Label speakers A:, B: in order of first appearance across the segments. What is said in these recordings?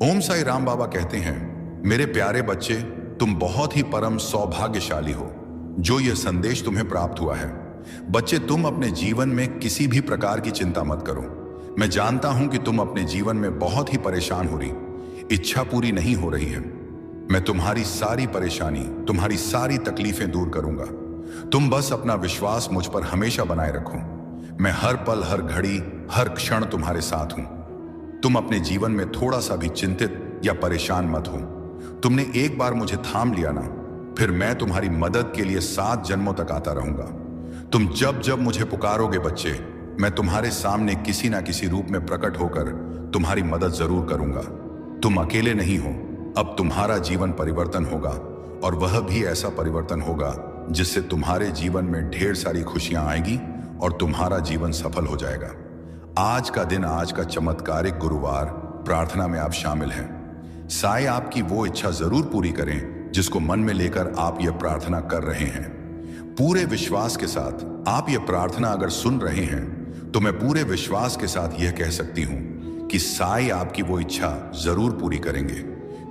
A: ओम साई राम बाबा कहते हैं, मेरे प्यारे बच्चे, तुम बहुत ही परम सौभाग्यशाली हो जो यह संदेश तुम्हें प्राप्त हुआ है। बच्चे, तुम अपने जीवन में किसी भी प्रकार की चिंता मत करो। मैं जानता हूं कि तुम अपने जीवन में बहुत ही परेशान हो रही, इच्छा पूरी नहीं हो रही है। मैं तुम्हारी सारी परेशानी, तुम्हारी सारी तकलीफें दूर करूंगा। तुम बस अपना विश्वास मुझ पर हमेशा बनाए रखो। मैं हर पल, हर घड़ी, हर क्षण तुम्हारे साथ हूं। तुम अपने जीवन में थोड़ा सा भी चिंतित या परेशान मत हो। तुमने एक बार मुझे थाम लिया ना, फिर मैं तुम्हारी मदद के लिए 7 जन्मों तक आता रहूंगा। तुम जब जब मुझे पुकारोगे बच्चे, मैं तुम्हारे सामने किसी ना किसी रूप में प्रकट होकर तुम्हारी मदद जरूर करूंगा। तुम अकेले नहीं हो। अब तुम्हारा जीवन परिवर्तन होगा, और वह भी ऐसा परिवर्तन होगा जिससे तुम्हारे जीवन में ढेर सारी खुशियां आएगी और तुम्हारा जीवन सफल हो जाएगा। आज का दिन, आज का चमत्कारिक गुरुवार प्रार्थना में आप शामिल हैं। साईं आपकी वो इच्छा जरूर पूरी करें जिसको मन में लेकर आप ये प्रार्थना कर रहे हैं। पूरे विश्वास के साथ आप ये प्रार्थना अगर सुन रहे हैं तो मैं पूरे विश्वास के साथ यह कह सकती हूं कि साईं आपकी वो इच्छा जरूर पूरी करेंगे,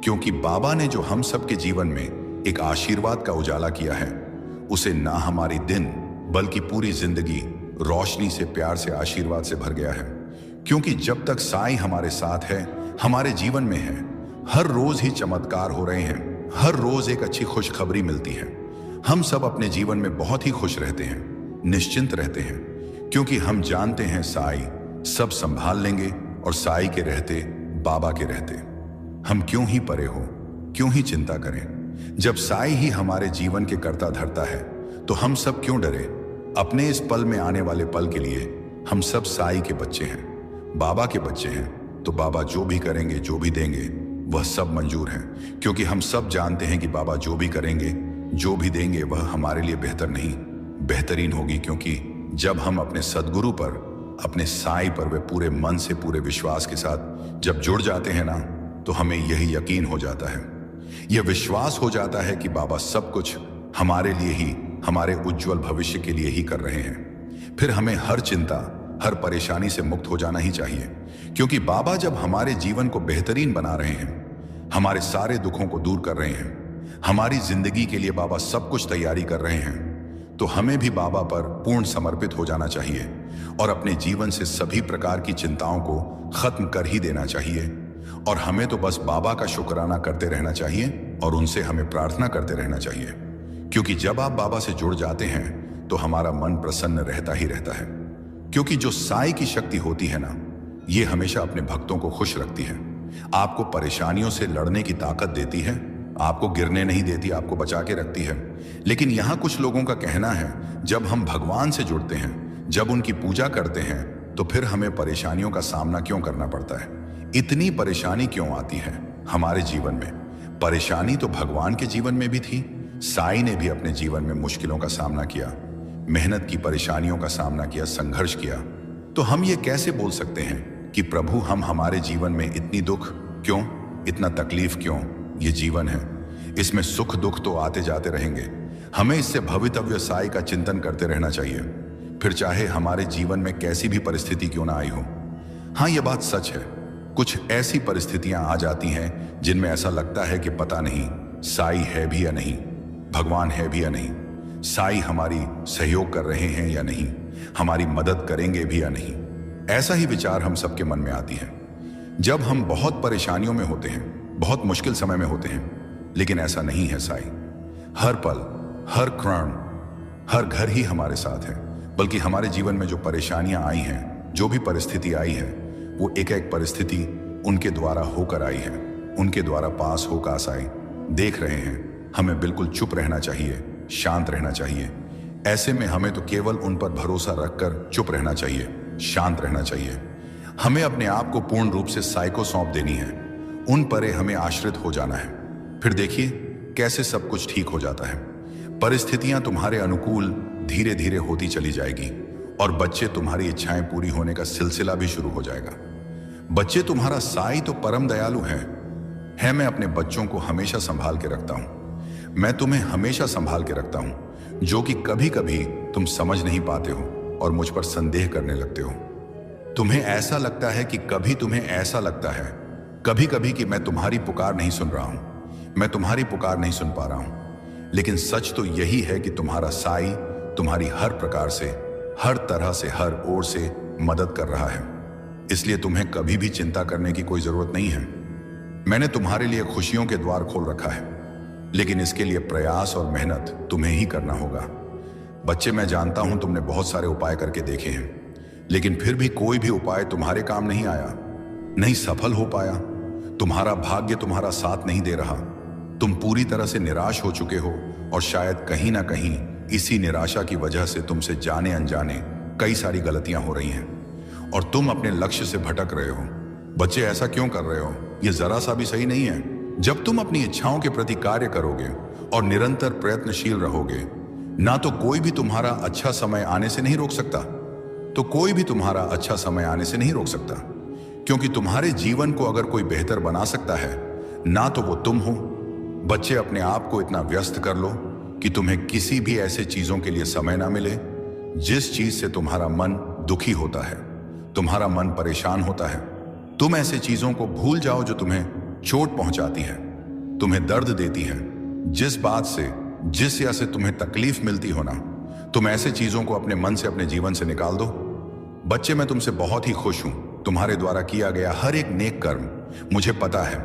A: क्योंकि बाबा ने जो हम सबके जीवन में एक आशीर्वाद का उजाला किया है, उसे ना हमारी दिन बल्कि पूरी जिंदगी रोशनी से, प्यार से, आशीर्वाद से भर गया है। क्योंकि जब तक साईं हमारे साथ है, हमारे जीवन में है, हर रोज ही चमत्कार हो रहे हैं, हर रोज एक अच्छी खुशखबरी मिलती है। हम सब अपने जीवन में बहुत ही खुश रहते हैं, निश्चिंत रहते हैं, क्योंकि हम जानते हैं साईं सब संभाल लेंगे, और साईं के रहते, बाबा के रहते हम क्यों ही परे हो, क्यों ही चिंता करें। जब साईं ही हमारे जीवन के कर्ता धर्ता है तो हम सब क्यों डरे। अपने इस पल में आने वाले पल के लिए हम सब साईं के बच्चे हैं, बाबा के बच्चे हैं। तो बाबा जो भी करेंगे, जो भी देंगे, वह सब मंजूर है, क्योंकि हम सब जानते हैं कि बाबा जो भी करेंगे, जो भी देंगे, वह हमारे लिए बेहतर नहीं, बेहतरीन होगी। क्योंकि जब हम अपने सदगुरु पर, अपने साईं पर वे पूरे मन से, पूरे विश्वास के साथ जब जुड़ जाते हैं ना, तो हमें यही यकीन हो जाता है, यह विश्वास हो जाता है कि बाबा सब कुछ हमारे लिए ही, हमारे उज्जवल भविष्य के लिए ही कर रहे हैं। फिर हमें हर चिंता, हर परेशानी से मुक्त हो जाना ही चाहिए, क्योंकि बाबा जब हमारे जीवन को बेहतरीन बना रहे हैं, हमारे सारे दुखों को दूर कर रहे हैं, हमारी जिंदगी के लिए बाबा सब कुछ तैयारी कर रहे हैं, तो हमें भी बाबा पर पूर्ण समर्पित हो जाना चाहिए और अपने जीवन से सभी प्रकार की चिंताओं को खत्म कर ही देना चाहिए। और हमें तो बस बाबा का शुक्राना करते रहना चाहिए और उनसे हमें प्रार्थना करते रहना चाहिए, क्योंकि जब आप बाबा से जुड़ जाते हैं तो हमारा मन प्रसन्न रहता ही रहता है। क्योंकि जो साईं की शक्ति होती है ना, ये हमेशा अपने भक्तों को खुश रखती है, आपको परेशानियों से लड़ने की ताकत देती है, आपको गिरने नहीं देती, आपको बचा के रखती है। लेकिन यहाँ कुछ लोगों का कहना है, जब हम भगवान से जुड़ते हैं, जब उनकी पूजा करते हैं, तो फिर हमें परेशानियों का सामना क्यों करना पड़ता है, इतनी परेशानी क्यों आती है हमारे जीवन में। परेशानी तो भगवान के जीवन में भी थी। साईं ने भी अपने जीवन में मुश्किलों का सामना किया, मेहनत की, परेशानियों का सामना किया, संघर्ष किया। तो हम ये कैसे बोल सकते हैं कि प्रभु हम हमारे जीवन में इतनी दुख क्यों, इतना तकलीफ क्यों। ये जीवन है, इसमें सुख दुख तो आते जाते रहेंगे। हमें इससे भवितव्य साईं का चिंतन करते रहना चाहिए, फिर चाहे हमारे जीवन में कैसी भी परिस्थिति क्यों ना आई हो। हाँ, ये बात सच है, कुछ ऐसी परिस्थितियां आ जाती हैं जिनमें ऐसा लगता है कि पता नहीं साईं है भी या नहीं, भगवान है भी या नहीं, साईं हमारी सहयोग कर रहे हैं या नहीं, हमारी मदद करेंगे भी या नहीं। ऐसा ही विचार हम सबके मन में आती है जब हम बहुत परेशानियों में होते हैं, बहुत मुश्किल समय में होते हैं। लेकिन ऐसा नहीं है, साईं हर पल, हर क्षण, हर घर ही हमारे साथ है। बल्कि हमारे जीवन में जो परेशानियां आई हैं, जो भी परिस्थिति आई है, वो एक एक परिस्थिति उनके द्वारा होकर आई है, उनके द्वारा पास होकर साईं देख रहे हैं। हमें बिल्कुल चुप रहना चाहिए, शांत रहना चाहिए। ऐसे में हमें तो केवल उन पर भरोसा रखकर चुप रहना चाहिए, शांत रहना चाहिए। हमें अपने आप को पूर्ण रूप से साईं को सौंप देनी है, उन पर हमें आश्रित हो जाना है। फिर देखिए कैसे सब कुछ ठीक हो जाता है। परिस्थितियां तुम्हारे अनुकूल धीरे धीरे होती चली जाएगी, और बच्चे, तुम्हारी इच्छाएं पूरी होने का सिलसिला भी शुरू हो जाएगा। बच्चे, तुम्हारा साईं तो परम दयालु है। मैं अपने बच्चों को हमेशा संभाल के रखता हूं, मैं तुम्हें हमेशा संभाल के रखता हूं, जो कि कभी कभी तुम समझ नहीं पाते हो और मुझ पर संदेह करने लगते हो। तुम्हें ऐसा लगता है कि कभी तुम्हें ऐसा लगता है, कभी कभी कि मैं तुम्हारी पुकार नहीं सुन रहा हूं, मैं तुम्हारी पुकार नहीं सुन पा रहा हूं। लेकिन सच तो यही है कि तुम्हारा साई तुम्हारी हर प्रकार से, हर तरह से, हर ओर से मदद कर रहा है। इसलिए तुम्हें कभी भी चिंता करने की कोई जरूरत नहीं है। मैंने तुम्हारे लिए खुशियों के द्वार खोल रखा है, लेकिन इसके लिए प्रयास और मेहनत तुम्हें ही करना होगा। बच्चे, मैं जानता हूं तुमने बहुत सारे उपाय करके देखे हैं, लेकिन फिर भी कोई भी उपाय तुम्हारे काम नहीं आया, नहीं सफल हो पाया। तुम्हारा भाग्य तुम्हारा साथ नहीं दे रहा। तुम पूरी तरह से निराश हो चुके हो और शायद कहीं ना कहीं इसी निराशा की वजह से तुमसे जाने अनजाने कई सारी गलतियां हो रही हैं और तुम अपने लक्ष्य से भटक रहे हो। बच्चे, ऐसा क्यों कर रहे हो? यह जरा सा भी सही नहीं है। जब तुम अपनी इच्छाओं के प्रति कार्य करोगे और निरंतर प्रयत्नशील रहोगे, ना तो कोई भी तुम्हारा अच्छा समय आने से नहीं रोक सकता, कोई भी तुम्हारा अच्छा समय आने से नहीं रोक सकता। क्योंकि तुम्हारे जीवन को अगर कोई बेहतर बना सकता है, ना तो वो तुम हो। बच्चे, अपने आप को इतना व्यस्त कर लो कि तुम्हें किसी भी ऐसे चीजों के लिए समय ना मिले जिस चीज से तुम्हारा मन दुखी होता है, तुम्हारा मन परेशान होता है। तुम ऐसे चीजों को भूल जाओ जो तुम्हें चोट पहुंचाती है, तुम्हें दर्द देती है। जिस बात से, जिस या से तुम्हें तकलीफ मिलती हो ना, तुम ऐसे चीजों को अपने मन से, अपने जीवन से निकाल दो। बच्चे, मैं तुमसे बहुत ही खुश हूं। तुम्हारे द्वारा किया गया हर एक नेक कर्म, मुझे पता है,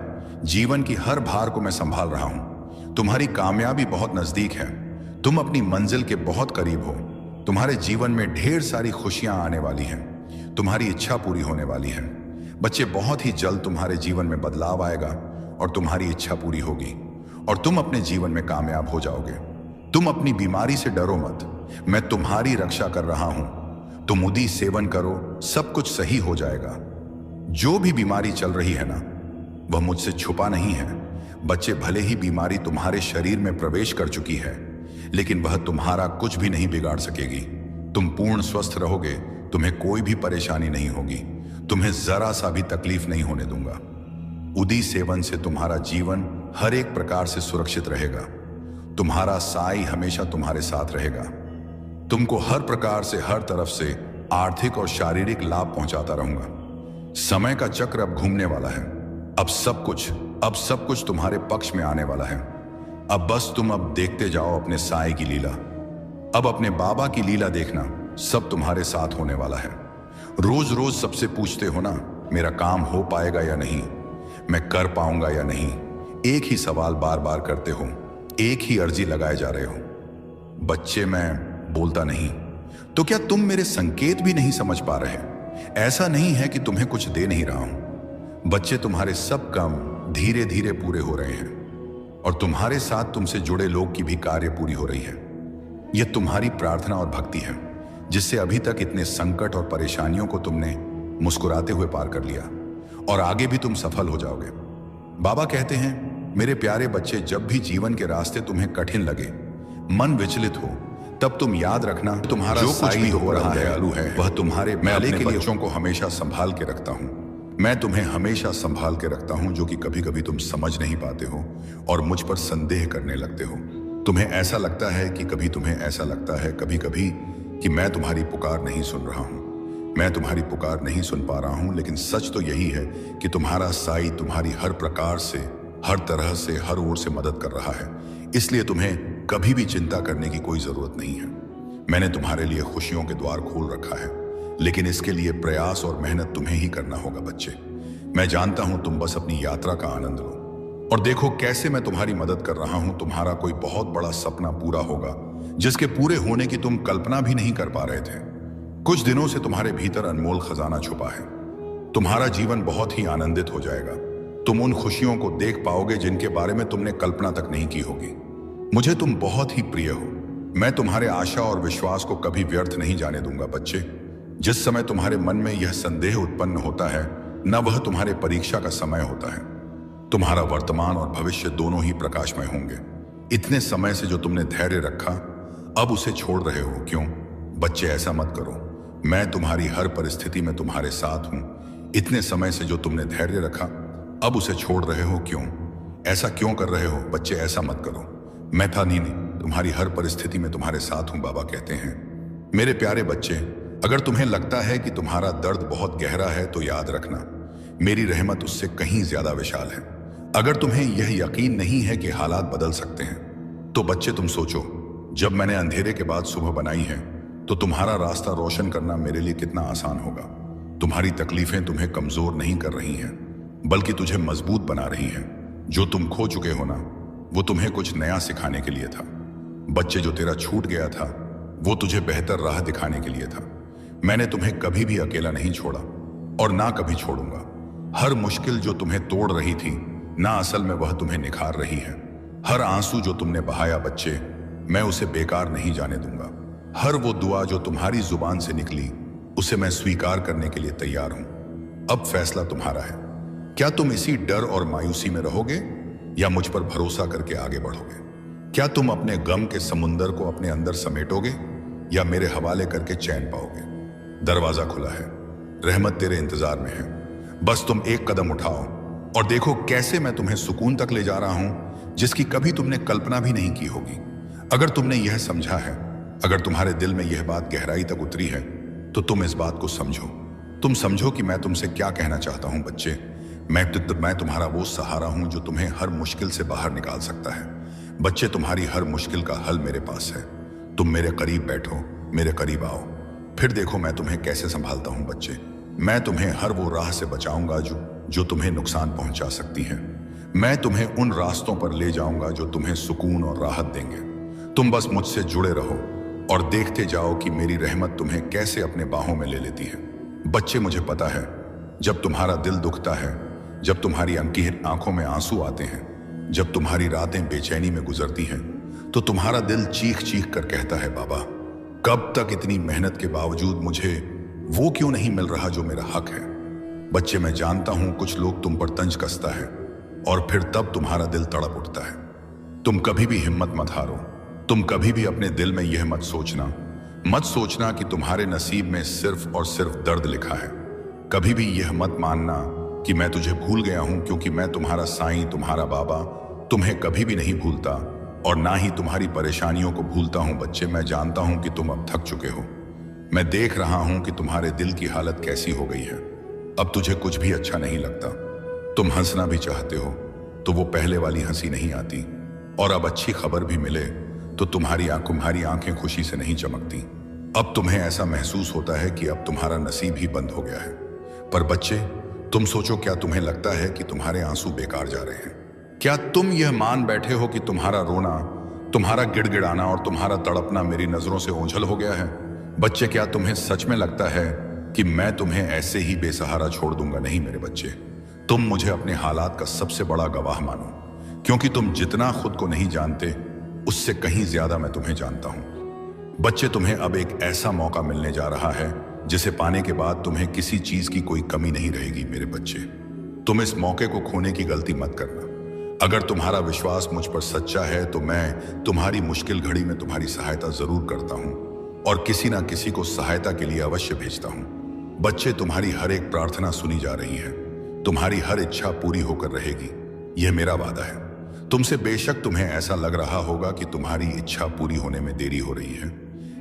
A: जीवन की हर भार को मैं संभाल रहा हूं। तुम्हारी कामयाबी बहुत नजदीक है। तुम अपनी मंजिल के बहुत करीब हो। तुम्हारे जीवन में ढेर सारी खुशियां आने वाली हैं। तुम्हारी इच्छा पूरी होने वाली है। बच्चे, बहुत ही जल्द तुम्हारे जीवन में बदलाव आएगा और तुम्हारी इच्छा पूरी होगी और तुम अपने जीवन में कामयाब हो जाओगे। तुम अपनी बीमारी से डरो मत, मैं तुम्हारी रक्षा कर रहा हूं। तुम उदी सेवन करो, सब कुछ सही हो जाएगा। जो भी बीमारी चल रही है ना, वह मुझसे छुपा नहीं है। बच्चे, भले ही बीमारी तुम्हारे शरीर में प्रवेश कर चुकी है, लेकिन वह तुम्हारा कुछ भी नहीं बिगाड़ सकेगी। तुम पूर्ण स्वस्थ रहोगे, तुम्हें कोई भी परेशानी नहीं होगी, तुम्हें जरा सा भी तकलीफ नहीं होने दूंगा। उदी सेवन से तुम्हारा जीवन हर एक प्रकार से सुरक्षित रहेगा। तुम्हारा साई हमेशा तुम्हारे साथ रहेगा। तुमको हर प्रकार से, हर तरफ से आर्थिक और शारीरिक लाभ पहुंचाता रहूंगा। समय का चक्र अब घूमने वाला है। अब सब कुछ तुम्हारे पक्ष में आने वाला है। अब बस तुम अब देखते जाओ अपने साई की लीला। अब अपने बाबा की लीला देखना, सब तुम्हारे साथ होने वाला है। रोज रोज सबसे पूछते हो ना, मेरा काम हो पाएगा या नहीं, मैं कर पाऊंगा या नहीं। एक ही सवाल बार बार करते हो, एक ही अर्जी लगाए जा रहे हो। बच्चे, मैं बोलता नहीं तो क्या तुम मेरे संकेत भी नहीं समझ पा रहे? ऐसा नहीं है कि तुम्हें कुछ दे नहीं रहा हूं। बच्चे, तुम्हारे सब काम धीरे धीरे पूरे हो रहे हैं और तुम्हारे साथ तुमसे जुड़े लोग की भी कार्य पूरी हो रही है। यह तुम्हारी प्रार्थना और भक्ति है जिससे अभी तक इतने संकट और परेशानियों को तुमने मुस्कुराते हुए पार कर लिया और आगे भी तुम सफल हो जाओगे। बाबा कहते हैं, मेरे प्यारे बच्चे, जब भी जीवन के रास्ते तुम्हें कठिन लगे, मन विचलित हो, तब तुम याद रखना, तुम्हारा जो कुछ भी हो रहा है वह तुम्हारे भले के लिए बच्चों को हमेशा संभाल के रखता हूं। मैं तुम्हें हमेशा संभाल के रखता हूं, जो कि कभी कभी तुम समझ नहीं पाते हो और मुझ पर संदेह करने लगते हो। तुम्हें ऐसा लगता है कि कभी तुम्हें ऐसा लगता है कभी कभी कि मैं तुम्हारी पुकार नहीं सुन रहा हूं, मैं तुम्हारी पुकार नहीं सुन पा रहा हूं। लेकिन सच तो यही है कि तुम्हारा साई तुम्हारी हर प्रकार से, हर तरह से, हर ओर से मदद कर रहा है। इसलिए तुम्हें कभी भी चिंता करने की कोई जरूरत नहीं है। मैंने तुम्हारे लिए खुशियों के द्वार खोल रखा है, लेकिन इसके लिए प्रयास और मेहनत तुम्हें ही करना होगा। बच्चे, मैं जानता हूं, तुम बस अपनी यात्रा का आनंद लो और देखो कैसे मैं तुम्हारी मदद कर रहा हूं। तुम्हारा कोई बहुत बड़ा सपना पूरा होगा जिसके पूरे होने की तुम कल्पना भी नहीं कर पा रहे थे। कुछ दिनों से तुम्हारे भीतर अनमोल खजाना छुपा है। तुम्हारा जीवन बहुत ही आनंदित हो जाएगा। तुम उन खुशियों को देख पाओगे जिनके बारे में तुमने कल्पना तक नहीं की होगी। मुझे तुम बहुत ही प्रिय हो। मैं तुम्हारे आशा और विश्वास को कभी व्यर्थ नहीं जाने दूंगा। बच्चे, जिस समय तुम्हारे मन में यह संदेह उत्पन्न होता है, न वह तुम्हारे परीक्षा का समय होता है। तुम्हारा वर्तमान और भविष्य दोनों ही प्रकाशमय होंगे। इतने समय से जो तुमने धैर्य रखा, अब उसे छोड़ रहे हो क्यों? बच्चे, ऐसा मत करो। मैं तुम्हारी हर परिस्थिति में तुम्हारे साथ हूं। इतने समय से जो तुमने धैर्य रखा, अब उसे छोड़ रहे हो क्यों? ऐसा क्यों कर रहे हो? बच्चे, ऐसा मत करो। मैं था नहीं, तुम्हारी हर परिस्थिति में तुम्हारे साथ हूं। बाबा कहते हैं, मेरे प्यारे बच्चे, अगर तुम्हें लगता है कि तुम्हारा दर्द बहुत गहरा है, तो याद रखना, मेरी रहमत उससे कहीं ज्यादा विशाल है। अगर तुम्हें यह यकीन नहीं है कि हालात बदल सकते हैं, तो बच्चे तुम सोचो, जब मैंने अंधेरे के बाद सुबह बनाई है, तो तुम्हारा रास्ता रोशन करना मेरे लिए कितना आसान होगा। तुम्हारी तकलीफें तुम्हें कमजोर नहीं कर रही हैं, बल्कि तुझे मजबूत बना रही हैं। जो तुम खो चुके हो ना, वो तुम्हें कुछ नया सिखाने के लिए था। बच्चे, जो तेरा छूट गया था, वो तुझे बेहतर राह दिखाने के लिए था। मैंने तुम्हें कभी भी अकेला नहीं छोड़ा और ना कभी छोड़ूंगा। हर मुश्किल जो तुम्हें तोड़ रही थी ना, असल में वह तुम्हें निखार रही है। हर आंसू जो तुमने बहाया बच्चे, मैं उसे बेकार नहीं जाने दूंगा। हर वो दुआ जो तुम्हारी जुबान से निकली, उसे मैं स्वीकार करने के लिए तैयार हूं। अब फैसला तुम्हारा है। क्या तुम इसी डर और मायूसी में रहोगे या मुझ पर भरोसा करके आगे बढ़ोगे? क्या तुम अपने गम के समुंदर को अपने अंदर समेटोगे या मेरे हवाले करके चैन पाओगे? दरवाजा खुला है, रहमत तेरे इंतजार में है। बस तुम एक कदम उठाओ और देखो कैसे मैं तुम्हें सुकून तक ले जा रहा हूं, जिसकी कभी तुमने कल्पना भी नहीं की होगी। अगर तुमने यह समझा है, अगर तुम्हारे दिल में यह बात गहराई तक उतरी है, तो तुम इस बात को समझो। तुम समझो कि मैं तुमसे क्या कहना चाहता हूं बच्चे। मैं तुम्हारा वो सहारा हूं जो तुम्हें हर मुश्किल से बाहर निकाल सकता है। बच्चे, तुम्हारी हर मुश्किल का हल मेरे पास है। तुम मेरे करीब बैठो, मेरे करीब आओ, फिर देखो मैं तुम्हें कैसे संभालता हूं बच्चे। मैं तुम्हें हर वो राह से बचाऊंगा जो तुम्हें नुकसान पहुंचा सकती है। मैं तुम्हें उन रास्तों पर ले जाऊंगा जो तुम्हें सुकून और राहत देंगे। तुम बस मुझसे जुड़े रहो और देखते जाओ कि मेरी रहमत तुम्हें कैसे अपने बाहों में ले लेती है। बच्चे, मुझे पता है, जब तुम्हारा दिल दुखता है, जब तुम्हारी आंखों में आंसू आते हैं, जब तुम्हारी रातें बेचैनी में गुजरती हैं, तो तुम्हारा दिल चीख चीख कर कहता है, बाबा, कब तक इतनी मेहनत के बावजूद मुझे वो क्यों नहीं मिल रहा जो मेरा हक है? बच्चे, मैं जानता हूं कुछ लोग तुम पर तंज कसता है और फिर तब तुम्हारा दिल तड़प उठता है। तुम कभी भी हिम्मत मत हारो। तुम कभी भी अपने दिल में यह मत सोचना कि तुम्हारे नसीब में सिर्फ और सिर्फ दर्द लिखा है। कभी भी यह मत मानना कि मैं तुझे भूल गया हूं, क्योंकि मैं तुम्हारा साईं, तुम्हारा बाबा, तुम्हें कभी भी नहीं भूलता और ना ही तुम्हारी परेशानियों को भूलता हूं। बच्चे, मैं जानता हूं कि तुम अब थक चुके हो। मैं देख रहा हूं कि तुम्हारे दिल की हालत कैसी हो गई है। अब तुझे कुछ भी अच्छा नहीं लगता। तुम हंसना भी चाहते हो तो वो पहले वाली हंसी नहीं आती, और अब अच्छी खबर भी मिले तो तुम्हारी आंखें खुशी से नहीं चमकती। अब तुम्हें ऐसा महसूस होता है कि अब तुम्हारा नसीब ही बंद हो गया है। पर बच्चे, तुम सोचो, क्या तुम्हें लगता है कि तुम्हारे आंसू बेकार जा रहे हैं? क्या तुम यह मान बैठे हो कि तुम्हारा रोना, तुम्हारा गिड़गिड़ाना और तुम्हारा तड़पना मेरी नजरों से ओझल हो गया है? बच्चे, क्या तुम्हें सच में लगता है कि मैं तुम्हें ऐसे ही बेसहारा छोड़ दूंगा? नहीं मेरे बच्चे, तुम मुझे अपने हालात का सबसे बड़ा गवाह मानो, क्योंकि तुम जितना खुद को नहीं जानते, उससे कहीं ज्यादा मैं तुम्हें जानता हूं। बच्चे, तुम्हें अब एक ऐसा मौका मिलने जा रहा है जिसे पाने के बाद तुम्हें किसी चीज की कोई कमी नहीं रहेगी। मेरे बच्चे, तुम इस मौके को खोने की गलती मत करना। अगर तुम्हारा विश्वास मुझ पर सच्चा है तो मैं तुम्हारी मुश्किल घड़ी में तुम्हारी सहायता जरूर करता हूं और किसी ना किसी को सहायता के लिए अवश्य भेजता हूं। बच्चे, तुम्हारी हर एक प्रार्थना सुनी जा रही है। तुम्हारी हर इच्छा पूरी होकर रहेगी, यह मेरा वादा है। तुमसे बेशक तुम्हें ऐसा लग रहा होगा कि तुम्हारी इच्छा पूरी होने में देरी हो रही है,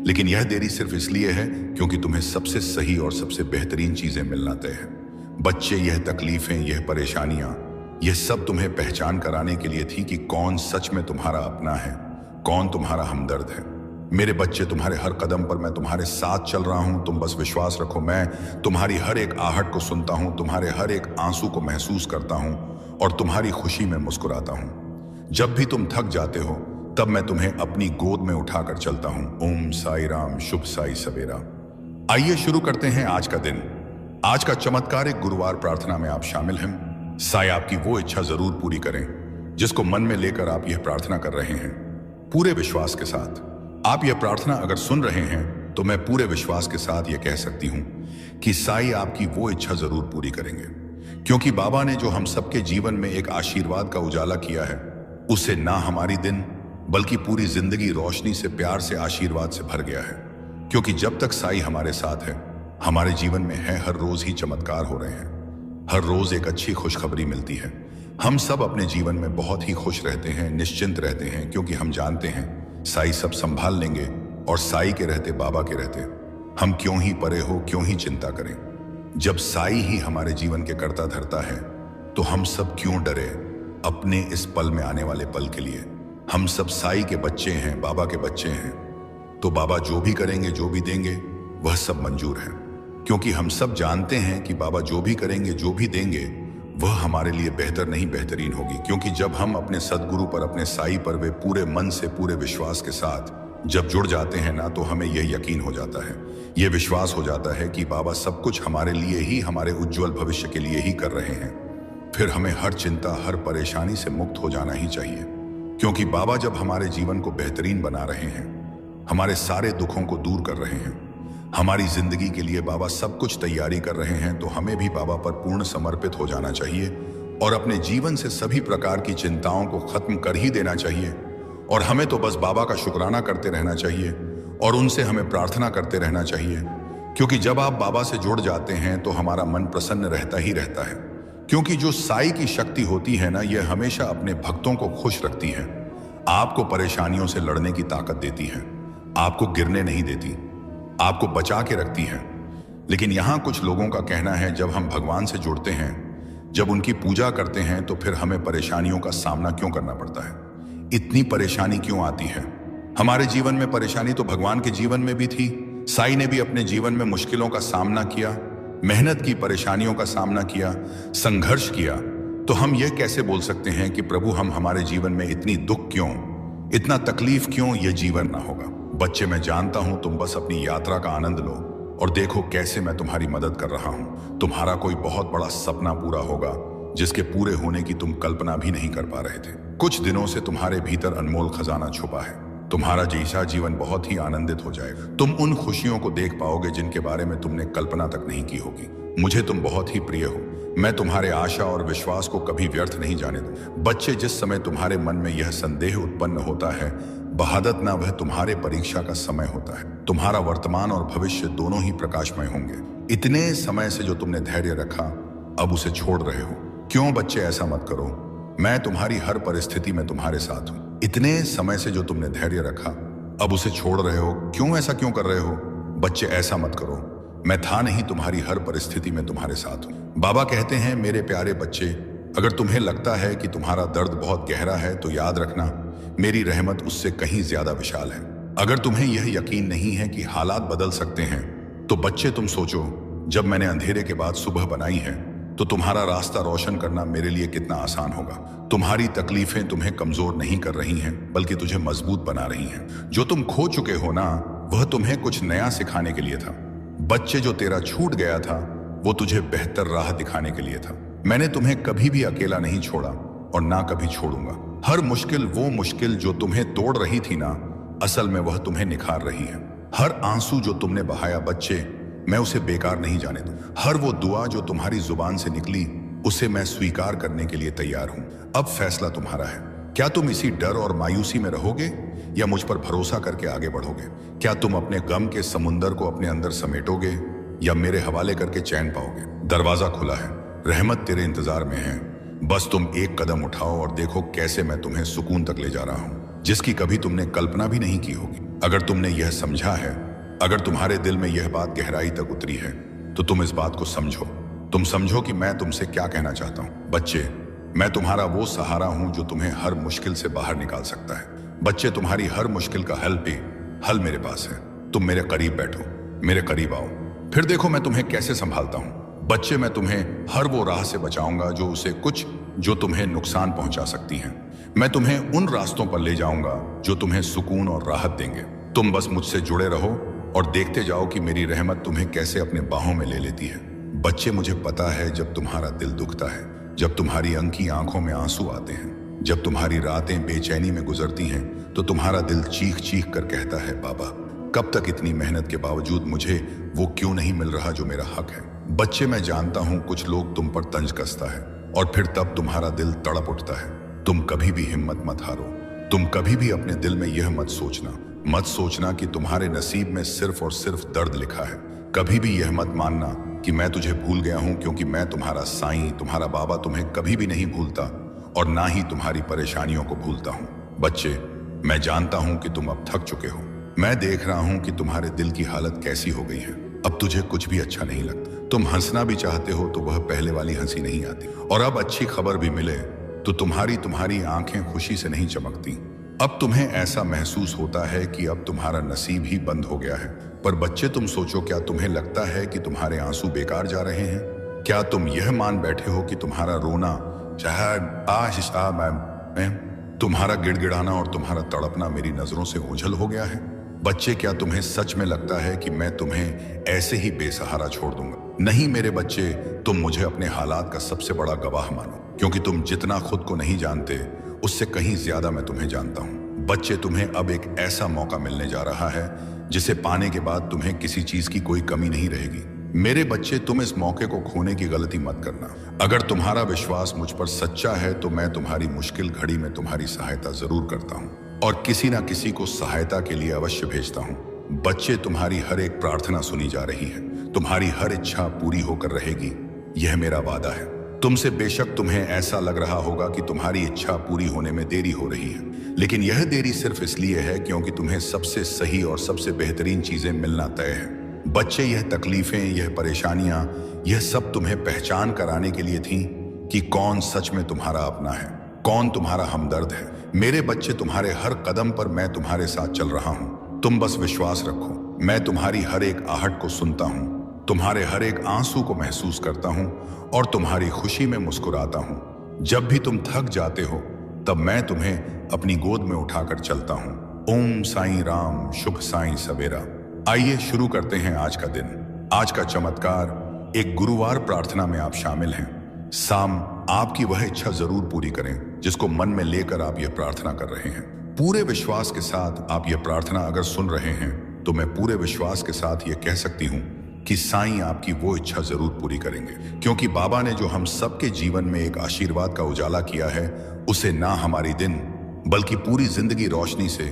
A: लेकिन यह देरी सिर्फ इसलिए है क्योंकि तुम्हें सबसे सही और सबसे बेहतरीन चीजें मिलना तय है। बच्चे, यह तकलीफें, यह परेशानियां, यह सब तुम्हें पहचान कराने के लिए थी कि कौन सच में तुम्हारा अपना है, कौन तुम्हारा हमदर्द है। मेरे बच्चे, तुम्हारे हर कदम पर मैं तुम्हारे साथ चल रहा हूं। तुम बस विश्वास रखो, मैं तुम्हारी हर एक आहट को सुनता हूं, तुम्हारे हर एक आंसू को महसूस करता हूं और तुम्हारी खुशी में मुस्कुराता हूं। जब भी तुम थक जाते हो, तब मैं तुम्हें अपनी गोद में उठाकर चलता हूं। ओम साई राम, शुभ साई सवेरा। आइए शुरू करते हैं आज का दिन। आज का चमत्कारिक गुरुवार प्रार्थना में आप शामिल हैं। साई आपकी वो इच्छा जरूर पूरी करें जिसको मन में लेकर आप यह प्रार्थना कर रहे हैं। पूरे विश्वास के साथ आप यह प्रार्थना अगर सुन रहे हैं तो मैं पूरे विश्वास के साथ यह कह सकती हूं कि साई आपकी वो इच्छा जरूर पूरी करेंगे, क्योंकि बाबा ने जो हम सबके जीवन में एक आशीर्वाद का उजाला किया है, उससे ना हमारी दिन बल्कि पूरी जिंदगी रोशनी से, प्यार से, आशीर्वाद से भर गया है। क्योंकि जब तक साई हमारे साथ है, हमारे जीवन में है, हर रोज ही चमत्कार हो रहे हैं। हर रोज एक अच्छी खुशखबरी मिलती है। हम सब अपने जीवन में बहुत ही खुश रहते हैं, निश्चिंत रहते हैं, क्योंकि हम जानते हैं साई सब संभाल लेंगे और साई के रहते, बाबा के रहते हम क्यों ही परे हो, क्यों ही चिंता करें। जब साई ही हमारे जीवन के कर्ता धर्ता है तो हम सब क्यों डरे अपने इस पल में आने वाले पल के लिए। हम सब साई के बच्चे हैं, बाबा के बच्चे हैं, तो बाबा जो भी करेंगे, जो भी देंगे, वह सब मंजूर है। क्योंकि हम सब जानते हैं कि बाबा जो भी करेंगे, जो भी देंगे, वह हमारे लिए बेहतर नहीं बेहतरीन होगी। क्योंकि जब हम अपने सदगुरु पर, अपने साई पर वे पूरे मन से, पूरे विश्वास के साथ जब जुड़ जाते हैं ना, तो हमें यह यकीन हो जाता है, यह विश्वास हो जाता है कि बाबा सब कुछ हमारे लिए ही, हमारे उज्जवल भविष्य के लिए ही कर रहे हैं। फिर हमें हर चिंता, हर परेशानी से मुक्त हो जाना ही चाहिए। क्योंकि बाबा जब हमारे जीवन को बेहतरीन बना रहे हैं, हमारे सारे दुखों को दूर कर रहे हैं, हमारी जिंदगी के लिए बाबा सब कुछ तैयारी कर रहे हैं, तो हमें भी बाबा पर पूर्ण समर्पित हो जाना चाहिए और अपने जीवन से सभी प्रकार की चिंताओं को खत्म कर ही देना चाहिए। और हमें तो बस बाबा का शुक्राना करते रहना चाहिए और उनसे हमें प्रार्थना करते रहना चाहिए। क्योंकि जब आप बाबा से जुड़ जाते हैं तो हमारा मन प्रसन्न रहता ही रहता है। क्योंकि जो साई की शक्ति होती है ना, यह हमेशा अपने भक्तों को खुश रखती है, आपको परेशानियों से लड़ने की ताकत देती है, आपको गिरने नहीं देती, आपको बचा के रखती है। लेकिन यहाँ कुछ लोगों का कहना है, जब हम भगवान से जुड़ते हैं, जब उनकी पूजा करते हैं, तो फिर हमें परेशानियों का सामना क्यों करना पड़ता है, इतनी परेशानी क्यों आती है। हमारे जीवन में परेशानी तो भगवान के जीवन में भी थी। साई ने भी अपने जीवन में मुश्किलों का सामना किया, मेहनत की, परेशानियों का सामना किया, संघर्ष किया। तो हम यह कैसे बोल सकते हैं कि प्रभु हम हमारे जीवन में इतनी दुख क्यों, इतना तकलीफ क्यों, यह जीवन ना होगा। बच्चे, मैं जानता हूं तुम बस अपनी यात्रा का आनंद लो और देखो कैसे मैं तुम्हारी मदद कर रहा हूं। तुम्हारा कोई बहुत बड़ा सपना पूरा होगा जिसके पूरे होने की तुम कल्पना भी नहीं कर पा रहे थे। कुछ दिनों से तुम्हारे भीतर अनमोल खजाना छुपा है। तुम्हारा जैसा जीवन बहुत ही आनंदित हो जाएगा। तुम उन खुशियों को देख पाओगे जिनके बारे में तुमने कल्पना तक नहीं की होगी। मुझे तुम बहुत ही प्रिय हो। मैं तुम्हारे आशा और विश्वास को कभी व्यर्थ नहीं जाने दूं। बच्चे, जिस समय तुम्हारे मन में यह संदेह उत्पन्न होता है, बहादत ना, वह तुम्हारे परीक्षा का समय होता है। तुम्हारा वर्तमान और भविष्य दोनों ही प्रकाशमय होंगे। इतने समय से जो तुमने धैर्य रखा, अब उसे छोड़ रहे हो। क्यों बच्चे, ऐसा मत करो। मैं तुम्हारी हर परिस्थिति में तुम्हारे साथ हूं। इतने समय से जो तुमने धैर्य रखा, अब उसे छोड़ रहे हो। क्यों, ऐसा क्यों कर रहे हो? बच्चे, ऐसा मत करो। मैं था नहीं तुम्हारी हर परिस्थिति में तुम्हारे साथ हूं। बाबा कहते हैं, मेरे प्यारे बच्चे, अगर तुम्हें लगता है कि तुम्हारा दर्द बहुत गहरा है, तो याद रखना, मेरी रहमत उससे कहीं ज्यादा विशाल है। अगर तुम्हें यह यकीन नहीं है कि हालात बदल सकते हैं, तो बच्चे तुम सोचो, जब मैंने अंधेरे के बाद सुबह बनाई है, तो तुम्हारा रास्ता रोशन करना मेरे लिए कितना आसान होगा। तुम्हारी तकलीफें तुम्हें कमजोर नहीं कर रही हैं, बल्कि तुझे मजबूत बना रही हैं। जो तुम खो चुके हो ना, वह तुम्हें कुछ नया सिखाने के लिए था। बच्चे, जो तेरा छूट गया था, वो तुझे बेहतर राह दिखाने के लिए था। मैंने तुम्हें कभी भी अकेला नहीं छोड़ा और ना कभी छोड़ूंगा। हर मुश्किल, वो मुश्किल जो तुम्हें तोड़ रही थी ना, असल में वह तुम्हें निखार रही है। हर आंसू जो तुमने बहाया बच्चे, मैं उसे बेकार नहीं जाने दूं। हर वो दुआ जो तुम्हारी जुबान से निकली, उसे मैं स्वीकार करने के लिए तैयार हूं। अब फैसला तुम्हारा है। क्या तुम इसी डर और मायूसी में रहोगे या मुझ पर भरोसा करके आगे बढ़ोगे? क्या तुम अपने गम के समुंदर को अपने अंदर समेटोगे या मेरे हवाले करके चैन पाओगे? दरवाजा खुला है, रहमत तेरे इंतजार में है। बस तुम एक कदम उठाओ और देखो कैसे मैं तुम्हें सुकून तक ले जा रहा हूं, जिसकी कभी तुमने कल्पना भी नहीं की होगी। अगर तुमने यह समझा है, अगर तुम्हारे दिल में यह बात गहराई तक उतरी है, तो तुम इस बात को समझो। तुम समझो कि मैं तुमसे क्या कहना चाहता हूं। बच्चे, मैं तुम्हारा वो सहारा हूं जो तुम्हें हर मुश्किल से बाहर निकाल सकता है। बच्चे, तुम्हारी हर मुश्किल का हल मेरे पास है। तुम मेरे करीब बैठो, मेरे करीब आओ, फिर देखो मैं तुम्हें कैसे संभालता हूं। बच्चे, मैं तुम्हें हर वो राह से बचाऊंगा जो तुम्हें नुकसान पहुंचा सकती हैं। मैं तुम्हें उन रास्तों पर ले जाऊंगा जो तुम्हें सुकून और राहत देंगे। तुम बस मुझसे जुड़े रहो और देखते जाओ कि मेरी रहमत तुम्हें कैसे अपने बाहों में ले लेती है। बच्चे, मुझे पता है जब तुम्हारा दिल दुखता है, जब तुम्हारी अंकी आंखों में आंसू आते हैं, जब तुम्हारी रातें बेचैनी में गुजरती हैं, तो तुम्हारा दिल चीख चीख कर कहता है, बाबा कब तक इतनी मेहनत के बावजूद मुझे वो क्यों नहीं मिल रहा जो मेरा हक है। बच्चे, मैं जानता हूं कुछ लोग तुम पर तंज कसता है और फिर तब तुम्हारा दिल तड़प उठता है। तुम कभी भी हिम्मत मत हारो। तुम कभी भी अपने दिल में यह मत सोचना कि तुम्हारे नसीब में सिर्फ और सिर्फ दर्द लिखा है। कभी भी यह मत मानना कि मैं तुझे भूल गया हूं, क्योंकि मैं तुम्हारा साईं, तुम्हारा बाबा तुम्हें कभी भी नहीं भूलता और ना ही तुम्हारी परेशानियों को भूलता हूं। बच्चे, मैं जानता हूं कि तुम अब थक चुके हो। मैं देख रहा हूं कि तुम्हारे दिल की हालत कैसी हो गई है। अब तुझे कुछ भी अच्छा नहीं लगता। तुम हंसना भी चाहते हो तो वह पहले वाली हंसी नहीं आती, और अब अच्छी खबर भी मिले तो तुम्हारी आंखें खुशी से नहीं चमकती। अब तुम्हें ऐसा महसूस होता है कि अब तुम्हारा नसीब ही बंद हो गया है। पर बच्चे, तुम सोचो, क्या तुम्हें लगता है कि तुम्हारे आंसू बेकार जा रहे हैं? क्या तुम यह मान बैठे हो कि तुम्हारा रोना, तुम्हारा गिड़गिड़ाना और तुम्हारा तड़पना मेरी नजरों से ओझल हो गया है? बच्चे, क्या तुम्हें सच में लगता है कि मैं तुम्हें ऐसे ही बेसहारा छोड़ दूंगा? नहीं मेरे बच्चे, तुम मुझे अपने हालात का सबसे बड़ा गवाह मानो, क्योंकि तुम जितना खुद को नहीं जानते उससे कहीं ज्यादा मैं तुम्हें जानता हूं। बच्चे, तुम्हें अब एक ऐसा मौका मिलने जा रहा है जिसे पाने के बाद तुम्हें किसी चीज की कोई कमी नहीं रहेगी। मेरे बच्चे, तुम इस मौके को खोने की गलती मत करना। अगर तुम्हारा विश्वास मुझ पर सच्चा है तो मैं तुम्हारी मुश्किल घड़ी में तुम्हारी सहायता जरूर करता हूँ और किसी ना किसी को सहायता के लिए अवश्य भेजता हूँ। बच्चे, तुम्हारी हर एक प्रार्थना सुनी जा रही है, तुम्हारी हर इच्छा पूरी होकर रहेगी, यह मेरा वादा है। तुमसे बेशक तुम्हें ऐसा लग रहा होगा कि तुम्हारी इच्छा पूरी होने में देरी हो रही है, लेकिन यह देरी सिर्फ इसलिए है क्योंकि तुम्हें सबसे सही और सबसे बेहतरीन चीजें मिलना तय है। बच्चे, यह तकलीफें, यह परेशानियां, यह सब तुम्हें पहचान कराने के लिए थी कि कौन सच में तुम्हारा अपना है, कौन तुम्हारा हमदर्द है। मेरे बच्चे, तुम्हारे हर कदम पर मैं तुम्हारे साथ चल रहा हूं। तुम बस विश्वास रखो, मैं तुम्हारी हर एक आहट को सुनता हूं, तुम्हारे हर एक आंसू को महसूस करता हूं और तुम्हारी खुशी में मुस्कुराता हूं। जब भी तुम थक जाते हो तब मैं तुम्हें अपनी गोद में उठाकर चलता हूं। ओम साईं राम, शुभ साईं सवेरा। आइए शुरू करते हैं आज का दिन। आज का चमत्कार, एक गुरुवार प्रार्थना में आप शामिल हैं। साम, आपकी वह इच्छा जरूर पूरी करें जिसको मन में लेकर आप यह प्रार्थना कर रहे हैं। पूरे विश्वास के साथ आप यह प्रार्थना अगर सुन रहे हैं तो मैं पूरे विश्वास के साथ यह कह सकती हूं कि साईं आपकी वो इच्छा जरूर पूरी करेंगे, क्योंकि बाबा ने जो हम सबके जीवन में एक आशीर्वाद का उजाला किया है उसे ना हमारी दिन बल्कि पूरी जिंदगी रोशनी से,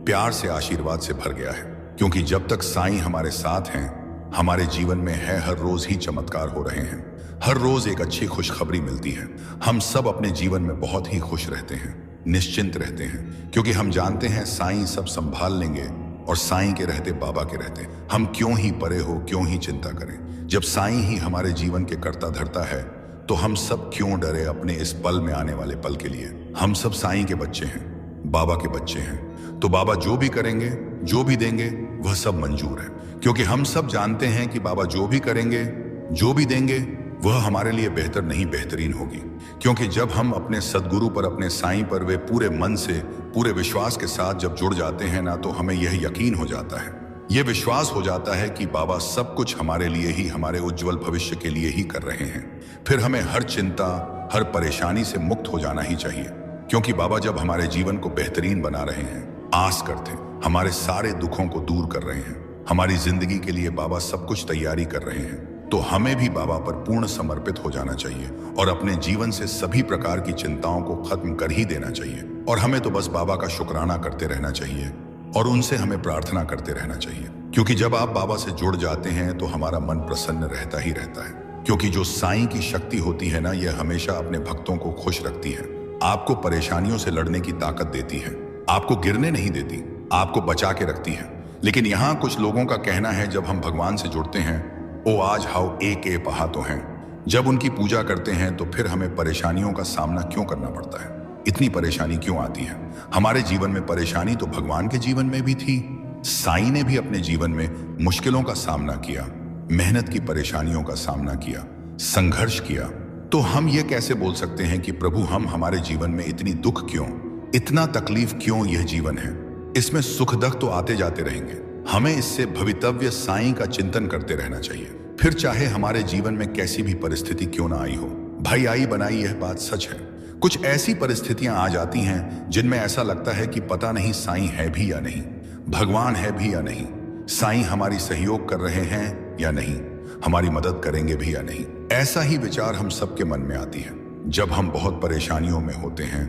A: प्यार से, आशीर्वाद से भर गया है। क्योंकि जब तक साईं हमारे साथ हैं, हमारे जीवन में है हर रोज ही चमत्कार हो रहे हैं। हर रोज एक अच्छी खुशखबरी मिलती है। हम सब अपने जीवन में बहुत ही खुश रहते हैं, निश्चिंत रहते हैं, क्योंकि हम जानते हैं साईं सब संभाल लेंगे और साईं के रहते बाबा के रहते। हम क्यों ही परे हो, क्यों ही चिंता करें। जब साईं ही हमारे जीवन के कर्ता धर्ता है तो हम सब क्यों डरे अपने इस पल में आने वाले पल के लिए। हम सब साईं के बच्चे हैं, बाबा के बच्चे हैं, तो बाबा जो भी करेंगे, जो भी देंगे, वह सब मंजूर है। क्योंकि हम सब जानते हैं कि बाबा जो भी करेंगे, जो भी देंगे, वह हमारे लिए बेहतर नहीं बेहतरीन होगी। क्योंकि जब हम अपने सदगुरु पर, अपने साईं पर वे पूरे मन से, पूरे विश्वास के साथ जब जुड़ जाते हैं ना, तो हमें यह यकीन हो जाता है, यह विश्वास हो जाता है कि बाबा सब कुछ हमारे लिए ही, हमारे उज्जवल भविष्य के लिए ही कर रहे हैं। फिर हमें हर चिंता, हर परेशानी से मुक्त हो जाना ही चाहिए, क्योंकि बाबा जब हमारे जीवन को बेहतरीन बना रहे हैं, आस करते, हमारे सारे दुखों को दूर कर रहे हैं, हमारी जिंदगी के लिए बाबा सब कुछ तैयारी कर रहे हैं, तो हमें भी बाबा पर पूर्ण समर्पित हो जाना चाहिए और अपने जीवन से सभी प्रकार की चिंताओं को खत्म कर ही देना चाहिए। और हमें तो बस बाबा का शुक्राना करते रहना चाहिए और उनसे हमें प्रार्थना करते रहना चाहिए, क्योंकि जब आप बाबा से जुड़ जाते हैं तो हमारा मन प्रसन्न रहता ही रहता है। क्योंकि जो साईं की शक्ति होती है ना, यह हमेशा अपने भक्तों को खुश रखती है, आपको परेशानियों से लड़ने की ताकत देती है, आपको गिरने नहीं देती, आपको बचा के रखती है। लेकिन यहाँ कुछ लोगों का कहना है, जब हम भगवान से जुड़ते हैं, ओ आज हाउ एक ए पहा तो हैं, जब उनकी पूजा करते हैं तो फिर हमें परेशानियों का सामना क्यों करना पड़ता है, इतनी परेशानी क्यों आती है। हमारे जीवन में परेशानी तो भगवान के जीवन में भी थी। साईं ने भी अपने जीवन में मुश्किलों का सामना किया, मेहनत की परेशानियों का सामना किया, संघर्ष किया। तो हम ये कैसे बोल सकते हैं कि प्रभु हम हमारे जीवन में इतनी दुख क्यों, इतना तकलीफ क्यों। यह जीवन है, इसमें सुख दुख तो आते जाते रहेंगे। हमें इससे भवितव्य साईं का चिंतन करते रहना चाहिए, फिर चाहे हमारे जीवन में कैसी भी परिस्थिति क्यों ना आई हो। भाई आई बनाई यह बात सच है। कुछ ऐसी परिस्थितियां आ जाती हैं जिनमें ऐसा लगता है कि पता नहीं साईं है भी या नहीं, भगवान है भी या नहीं, साईं हमारी सहयोग कर रहे हैं या नहीं, हमारी मदद करेंगे भी या नहीं। ऐसा ही विचार हम सबके मन में आती है जब हम बहुत परेशानियों में होते हैं,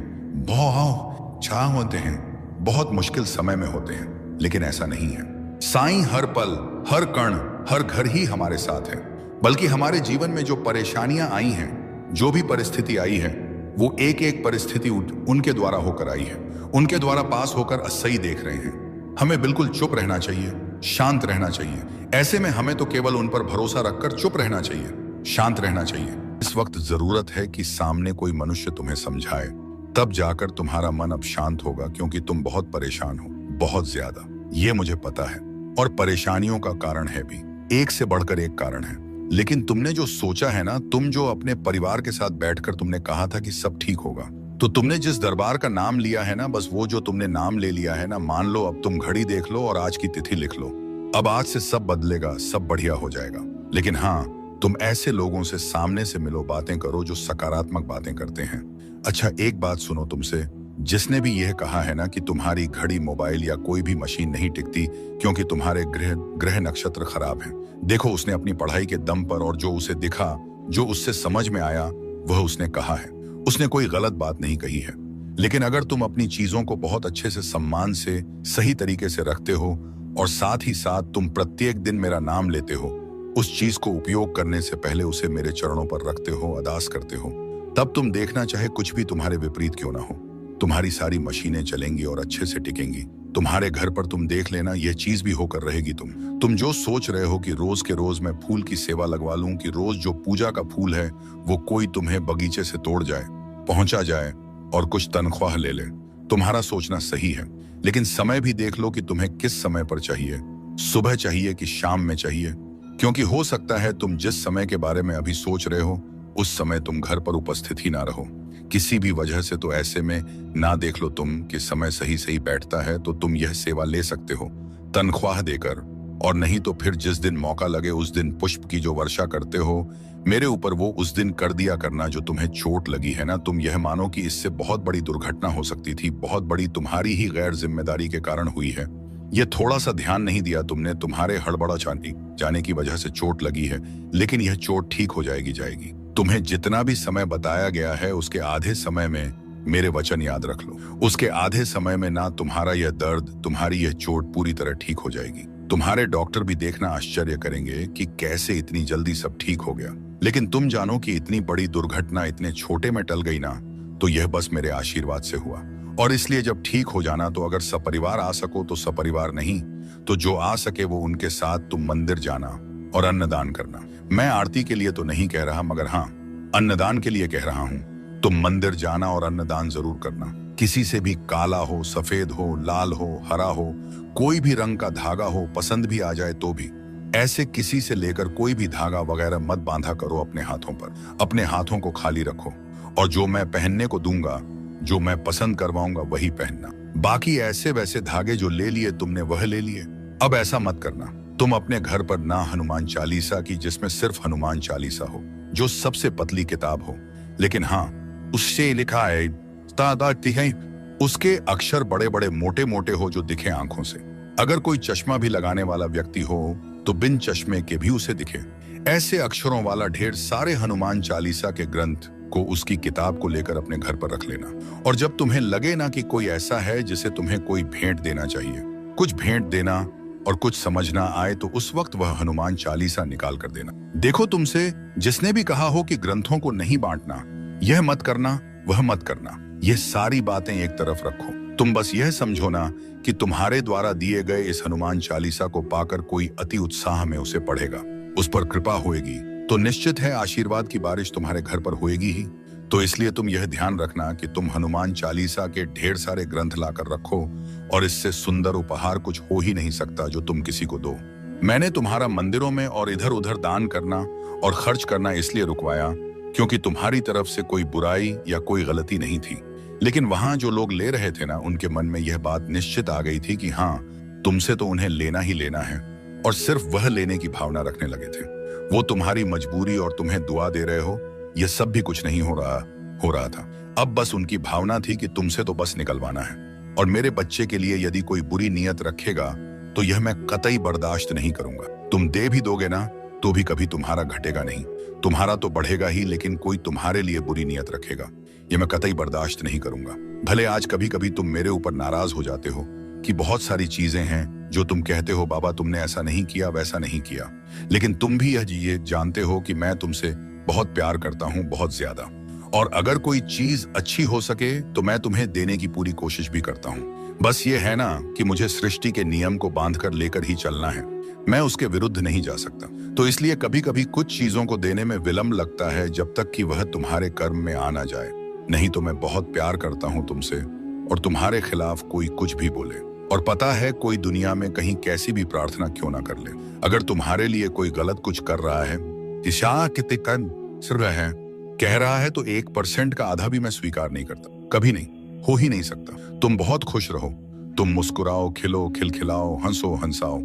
A: बहुत छा होते हैं, बहुत मुश्किल समय में होते हैं। लेकिन ऐसा नहीं है, साईं हर पल, हर कण, हर घर ही हमारे साथ है। बल्कि हमारे जीवन में जो परेशानियां आई हैं, जो भी परिस्थिति आई है, वो एक एक परिस्थिति उनके द्वारा होकर आई है, उनके द्वारा पास होकर सही देख रहे हैं। हमें बिल्कुल चुप रहना चाहिए, शांत रहना चाहिए। ऐसे में हमें तो केवल उन पर भरोसा रखकर चुप रहना चाहिए, शांत रहना चाहिए। इस वक्त जरूरत है कि सामने कोई मनुष्य तुम्हें समझाए, तब जाकर तुम्हारा मन अब शांत होगा, क्योंकि तुम बहुत परेशान हो, बहुत ज्यादा। ये मुझे पता है, और परेशानियों का कारण है भी, एक से बढ़कर एक कारण है। लेकिन तुमने जो सोचा है ना, तुम जो अपने परिवार के साथ बैठकर तुमने कहा था कि सब ठीक होगा, तो तुमने जिस दरबार का नाम लिया है ना, बस वो जो तुमने नाम ले लिया है ना, मान लो अब तुम घड़ी देख लो और आज की तिथि लिख लो। अब आज से सब बदलेगा, सब बढ़िया हो जाएगा। लेकिन हाँ, तुम ऐसे लोगों से सामने से मिलो, बातें करो जो सकारात्मक बातें करते हैं। अच्छा, एक बात सुनो तुमसे, जिसने भी यह कहा है ना कि तुम्हारी घड़ी, मोबाइल या कोई भी मशीन नहीं टिकती क्योंकि तुम्हारे ग्रह ग्रह नक्षत्र खराब हैं, देखो उसने अपनी पढ़ाई के दम पर और जो उसे दिखा, जो उससे समझ में आया, वह उसने कहा है। उसने कोई गलत बात नहीं कही है। लेकिन अगर तुम अपनी चीजों को बहुत अच्छे से, सम्मान से, सही तरीके से रखते हो और साथ ही साथ तुम प्रत्येक दिन मेरा नाम लेते हो, उस चीज को उपयोग करने से पहले उसे मेरे चरणों पर रखते हो, अरदास करते हो, तब तुम देखना, चाहे कुछ भी तुम्हारे विपरीत क्यों ना हो, तुम्हारी सारी मशीनें चलेंगी और अच्छे से टिकेंगी। तुम्हारे घर पर तुम देख लेना, यह चीज भी होकर रहेगी। तुम जो सोच रहे हो कि रोज के रोज मैं फूल की सेवा लगवा लूं, कि रोज जो पूजा का फूल है वो कोई तुम्हें बगीचे से तोड़ जाए, पहुंचा जाए और कुछ तनख्वाह ले ले, तुम्हारा सोचना सही है। लेकिन समय भी देख लो कि तुम्हें किस समय पर चाहिए, सुबह चाहिए कि शाम में चाहिए, क्योंकि हो सकता है तुम जिस समय के बारे में अभी सोच रहे हो उस समय तुम घर पर उपस्थित ही ना रहो, किसी भी वजह से। तो ऐसे में ना देख लो तुम कि समय सही सही बैठता है, तो तुम यह सेवा ले सकते हो तनख्वाह देकर, और नहीं तो फिर जिस दिन मौका लगे उस दिन पुष्प की जो वर्षा करते हो मेरे ऊपर, वो उस दिन कर दिया करना। जो तुम्हें चोट लगी है ना, तुम यह मानो कि इससे बहुत बड़ी दुर्घटना हो सकती थी, बहुत बड़ी, तुम्हारी ही गैर जिम्मेदारी के कारण हुई है। ये थोड़ा सा ध्यान नहीं दिया तुमने, तुम्हारे हड़बड़ा जाने की वजह से चोट लगी है। लेकिन यह चोट ठीक हो जाएगी। तुम्हें जितना भी समय बताया गया है उसके आधे समय में मेरे वचन याद रख लो, उसके आधे समय में ना तुम्हारा यह दर्द, तुम्हारी यह चोट पूरी तरह ठीक हो जाएगी। तुम्हारे डॉक्टर भी देखना आश्चर्य करेंगे कि कैसे इतनी जल्दी सब ठीक हो गया। लेकिन तुम जानो कि इतनी बड़ी दुर्घटना इतने छोटे में टल गई ना, तो यह बस मेरे आशीर्वाद से हुआ। और इसलिए जब ठीक हो जाना, तो अगर सपरिवार आ सको तो सपरिवार, नहीं तो जो आ सके वो उनके साथ तुम मंदिर जाना और अन्नदान करना। मैं आरती के लिए तो नहीं कह रहा, मगर हाँ, अन्नदान के लिए कह रहा हूं। तुम मंदिर जाना और अन्नदान जरूर करना। किसी से भी काला हो, सफेद हो, लाल हो, हरा हो, कोई भी रंग का धागा हो, पसंद भी आ जाए तो भी, ऐसे किसी से लेकर कोई भी धागा वगैरह मत बांधा करो अपने हाथों पर। अपने हाथों को खाली रखो, और जो मैं पहनने को दूंगा, जो मैं पसंद करवाऊंगा वही पहनना। बाकी ऐसे वैसे धागे जो ले लिए तुमने वह ले लिए। अब ऐसा मत करना, तुम अपने घर पर ना हनुमान चालीसा की, जिसमें सिर्फ हनुमान चालीसा हो, जो सबसे पतली किताब हो, लेकिन हाँ उससे लिखा है उसके अक्षर बड़े बड़े मोटे मोटे हो, जो दिखे आंखों से। अगर कोई चश्मा भी लगाने वाला व्यक्ति हो तो बिन चश्मे के भी उसे दिखे। ऐसे अक्षरों वाला ढेर सारे हनुमान चालीसा के ग्रंथ को, उसकी किताब को लेकर अपने घर पर रख लेना। और जब तुम्हें लगे ना कि कोई ऐसा है जिसे तुम्हें कोई भेंट देना चाहिए, कुछ भेंट देना और कुछ समझना आए, तो उस वक्त वह हनुमान चालीसा निकाल कर देना। देखो, तुमसे जिसने भी कहा हो कि ग्रंथों को नहीं बांटना, यह मत करना, वह मत करना, ये सारी बातें एक तरफ रखो। तुम बस यह समझो ना कि तुम्हारे द्वारा दिए गए इस हनुमान चालीसा को पाकर कोई अति उत्साह में उसे पढ़ेगा, उस पर कृपा होएगी, तो निश्चित है आशीर्वाद की बारिश तुम्हारे घर पर होएगी ही। तो इसलिए तुम यह ध्यान रखना कि तुम हनुमान चालीसा के ढेर सारे ग्रंथ लाकर रखो, और इससे सुंदर उपहार कुछ हो ही नहीं सकता जो तुम किसी को दो। मैंने तुम्हारा मंदिरों में और इधर उधर दान करना और खर्च करना इसलिए रुकवाया क्योंकि तुम्हारी तरफ से कोई बुराई या कोई गलती नहीं थी। लेकिन वहां जो लोग ले रहे थे ना, उनके मन में यह बात निश्चित आ गई थी कि हाँ, तुमसे तो उन्हें लेना ही लेना है, और सिर्फ वह लेने की भावना रखने लगे थे। वो तुम्हारी मजबूरी और तुम्हें दुआ दे रहे हो, यह सब भी कुछ नहीं हो रहा था। अब बस उनकी भावना थी कि तुमसे तो बस निकलवाना है। और मेरे बच्चे के लिए यदि कोई बुरी नीयत रखेगा तो यह मैं कतई बर्दाश्त नहीं करूंगा। तुम दे भी दोगे ना तो भी कभी तुम्हारा घटेगा नहीं, तुम्हारा तो बढ़ेगा ही, लेकिन कोई तुम्हारे लिए बुरी नीयत रखेगा, यह मैं कतई बर्दाश्त नहीं करूंगा। भले आज कभी कभी तुम मेरे ऊपर नाराज हो जाते हो कि बहुत सारी चीजें हैं जो तुम कहते हो, बाबा तुमने ऐसा नहीं किया, वैसा नहीं किया, लेकिन तुम भी ये जानते हो कि मैं तुमसे बहुत प्यार करता हूं, बहुत ज्यादा। और अगर कोई चीज अच्छी हो सके तो मैं तुम्हें देने की पूरी कोशिश भी करता हूं। बस ये है ना कि मुझे सृष्टि के नियम को बांधकर लेकर ही चलना है, मैं उसके विरुद्ध नहीं जा सकता। तो इसलिए कभी कभी कुछ चीजों को देने में विलंब लगता है जब तक कि वह तुम्हारे कर्म में आ ना जाए। नहीं तो मैं बहुत प्यार करता हूं तुमसे और तुम्हारे खिलाफ कोई कुछ भी बोले, और पता है कोई दुनिया में कहीं कैसी भी प्रार्थना क्यों ना कर ले, अगर तुम्हारे लिए कोई गलत कुछ कर रहा है, दिशा कितने कन सिर है कह रहा है, तो 1% का आधा भी मैं स्वीकार नहीं करता। कभी नहीं, हो ही नहीं सकता। तुम बहुत खुश रहो, तुम मुस्कुराओ, खिलो, खिलखिलाओ, हंसो, हंसाओ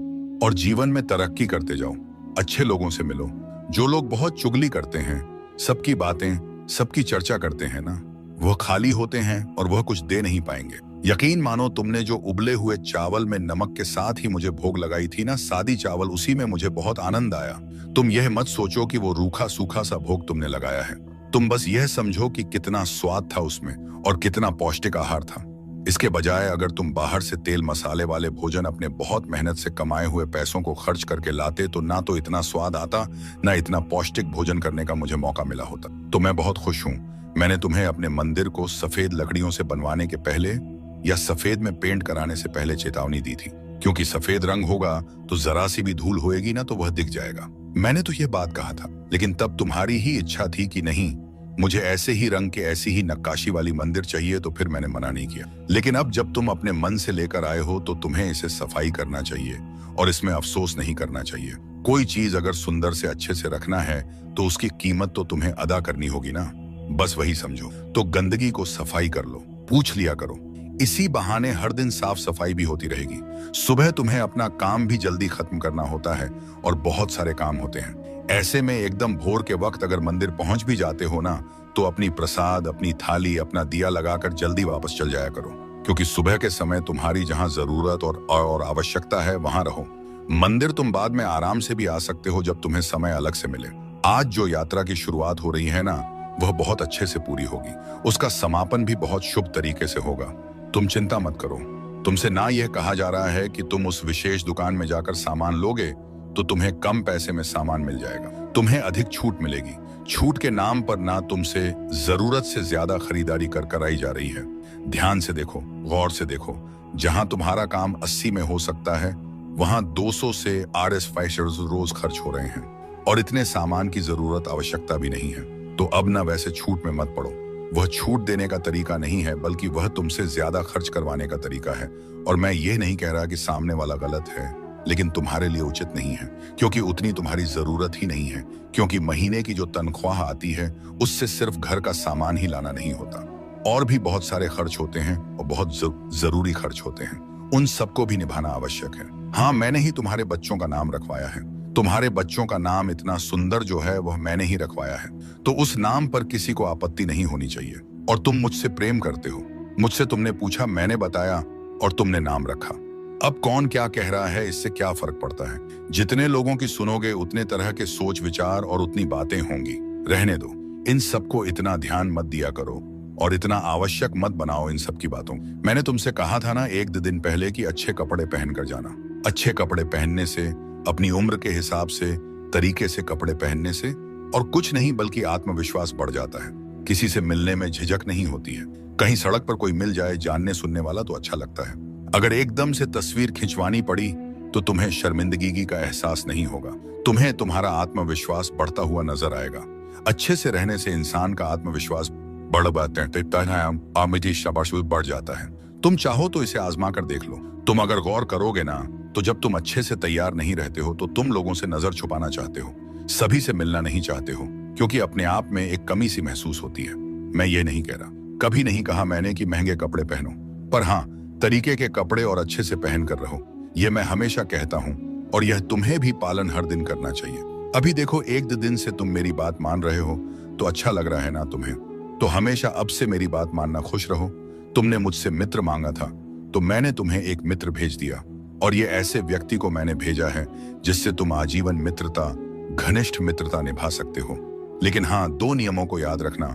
A: और जीवन में तरक्की करते जाओ। अच्छे लोगों से मिलो। जो लोग बहुत चुगली करते हैं, सबकी बातें, सबकी चर्चा करते हैं ना, वह खाली होते हैं और वह कुछ दे नहीं पाएंगे। यकीन मानो, तुमने जो उबले हुए चावल में नमक के साथ ही मुझे भोग लगाई थी ना, सादी चावल, उसी में मुझे बहुत आनंद आया। तुम यह मत सोचो कि वो रूखा सूखा सा भोग तुमने लगाया है। तुम बस यह समझो कि कितना स्वाद था उसमें और कितना पौष्टिक आहार था। इसके बजाय अगर तुम बाहर से तेल मसाले वाले भोजन अपने बहुत मेहनत से कमाए हुए पैसों को खर्च करके लाते, तो ना तो इतना स्वाद आता, ना इतना पौष्टिक भोजन करने का मुझे मौका मिला होता। तो मैं बहुत खुश हूँ मैंने तुम्हें अपने मंदिर को सफेद लकड़ियों से बनवाने के पहले या सफेद में पेंट कराने से पहले चेतावनी दी थी, क्योंकि सफेद रंग होगा तो जरा सी भी धूल होएगी ना तो वह दिख जाएगा। मैंने तो यह बात कहा था, लेकिन तब तुम्हारी ही इच्छा थी कि नहीं, मुझे ऐसे ही रंग के, ऐसी ही नक्काशी वाली मंदिर चाहिए, तो फिर मैंने मना नहीं किया। लेकिन अब जब तुम अपने मन से लेकर आए हो तो तुम्हें इसे सफाई करना चाहिए और इसमें अफसोस नहीं करना चाहिए। कोई चीज अगर सुंदर से अच्छे से रखना है तो उसकी कीमत तो तुम्हें अदा करनी होगी ना, बस वही समझो। तो गंदगी को सफाई कर लो, पूछ लिया करो। इसी बहाने हर दिन साफ सफाई भी होती रहेगी। सुबह तुम्हें अपना काम भी जल्दी खत्म करना होता है और बहुत सारे काम होते हैं। ऐसे में एकदम भोर के वक्त अगर मंदिर पहुंच भी जाते हो ना, तो अपनी प्रसाद, अपनी थाली, अपना दिया लगाकर जल्दी वापस चल जाया करो, क्योंकि सुबह के समय तुम्हारी जहां जरूरत और आवश्यकता है वहां रहो। मंदिर तुम बाद में आराम से भी आ सकते हो जब तुम्हें समय अलग से मिले। आज जो यात्रा की शुरुआत हो रही है ना, वह बहुत अच्छे से पूरी होगी। उसका समापन भी बहुत शुभ तरीके से होगा। तुम चिंता मत करो। तुमसे ना यह कहा जा रहा है कि तुम उस विशेष दुकान में जाकर सामान लोगे तो तुम्हें कम पैसे में सामान मिल जाएगा। तुम्हें अधिक छूट मिलेगी। छूट के नाम पर ना तुमसे जरूरत से ज्यादा खरीदारी कर कराई जा रही है। ध्यान से देखो, गौर से देखो। जहां तुम्हारा काम 80 में हो सकता है, वहां 200 से RS5 रोज खर्च हो रहे हैं और इतने सामान की जरूरत, आवश्यकता भी नहीं है। तो अब ना वैसे छूट में मत पड़ो। वह छूट देने का तरीका नहीं है, बल्कि वह तुमसे ज्यादा खर्च करवाने का तरीका है। और मैं ये नहीं कह रहा कि सामने वाला गलत है, लेकिन तुम्हारे लिए उचित नहीं है, क्योंकि उतनी तुम्हारी जरूरत ही नहीं है। क्योंकि महीने की जो तनख्वाह आती है, उससे सिर्फ घर का सामान ही लाना नहीं होता, और भी बहुत सारे खर्च होते हैं और बहुत जरूरी खर्च होते हैं। उन सबको भी निभाना आवश्यक है। हाँ, मैंने ही तुम्हारे बच्चों का नाम रखवाया है। तुम्हारे बच्चों का नाम इतना सुंदर जो है वह मैंने ही रखवाया है, तो उस नाम पर किसी को आपत्ति नहीं होनी चाहिए। और तुम मुझसे प्रेम करते हो। मुझसे तुमने पूछा, मैंने बताया और तुमने नाम रखा। अब कौन क्या कह रहा है, इससे क्या फर्क पड़ता है। जितने लोगों की सुनोगे उतने तरह के सोच विचार और उतनी बातें होंगी। रहने दो, इन सबको इतना ध्यान मत दिया करो और इतना आवश्यक मत बनाओ इन सब की बातों। मैंने तुमसे कहा था ना 1-2 दिन पहले कि अच्छे कपड़े पहन कर जाना। अच्छे कपड़े पहनने से, अपनी उम्र के हिसाब से, तरीके से कपड़े पहनने से और कुछ नहीं बल्कि आत्मविश्वास बढ़ जाता है। किसी से मिलने में झिझक नहीं होती है। कहीं सड़क पर कोई मिल जाए जानने सुनने वाला तो अच्छा लगता है। अगर एकदम से तस्वीर खिंचवानी पड़ी तो तुम्हें शर्मिंदगी का एहसास नहीं होगा। तुम्हें तुम्हारा आत्मविश्वास बढ़ता हुआ नजर आएगा। अच्छे से रहने से इंसान का आत्मविश्वास बढ़ जाता है। तुम चाहो तो इसे आजमा कर देख लो। तुम अगर गौर करोगे ना, तो जब तुम अच्छे से तैयार नहीं रहते हो तो तुम लोगों से नजर छुपाना चाहते हो, सभी से मिलना नहीं चाहते हो, क्योंकि अपने आप में एक कमी सी महसूस होती है। मैं ये नहीं कह रहा, कभी नहीं कहा मैंने कि महंगे कपड़े पहनो, पर हाँ, तरीके के कपड़े और अच्छे से पहन कर रहो। यह मैं हमेशा कहता हूँ और यह तुम्हें भी पालन हर दिन करना चाहिए। अभी देखो, 1-2 दिन से तुम मेरी बात मान रहे हो तो अच्छा लग रहा है ना तुम्हें। तो हमेशा अब से मेरी बात मानना, खुश रहो। तुमने मुझसे मित्र मांगा था तो मैंने तुम्हें एक मित्र भेज दिया, और ये ऐसे व्यक्ति को मैंने भेजा है जिससे तुम आजीवन मित्रता, घनिष्ठ मित्रता निभा सकते हो। लेकिन हाँ, 2 नियमों को याद रखना,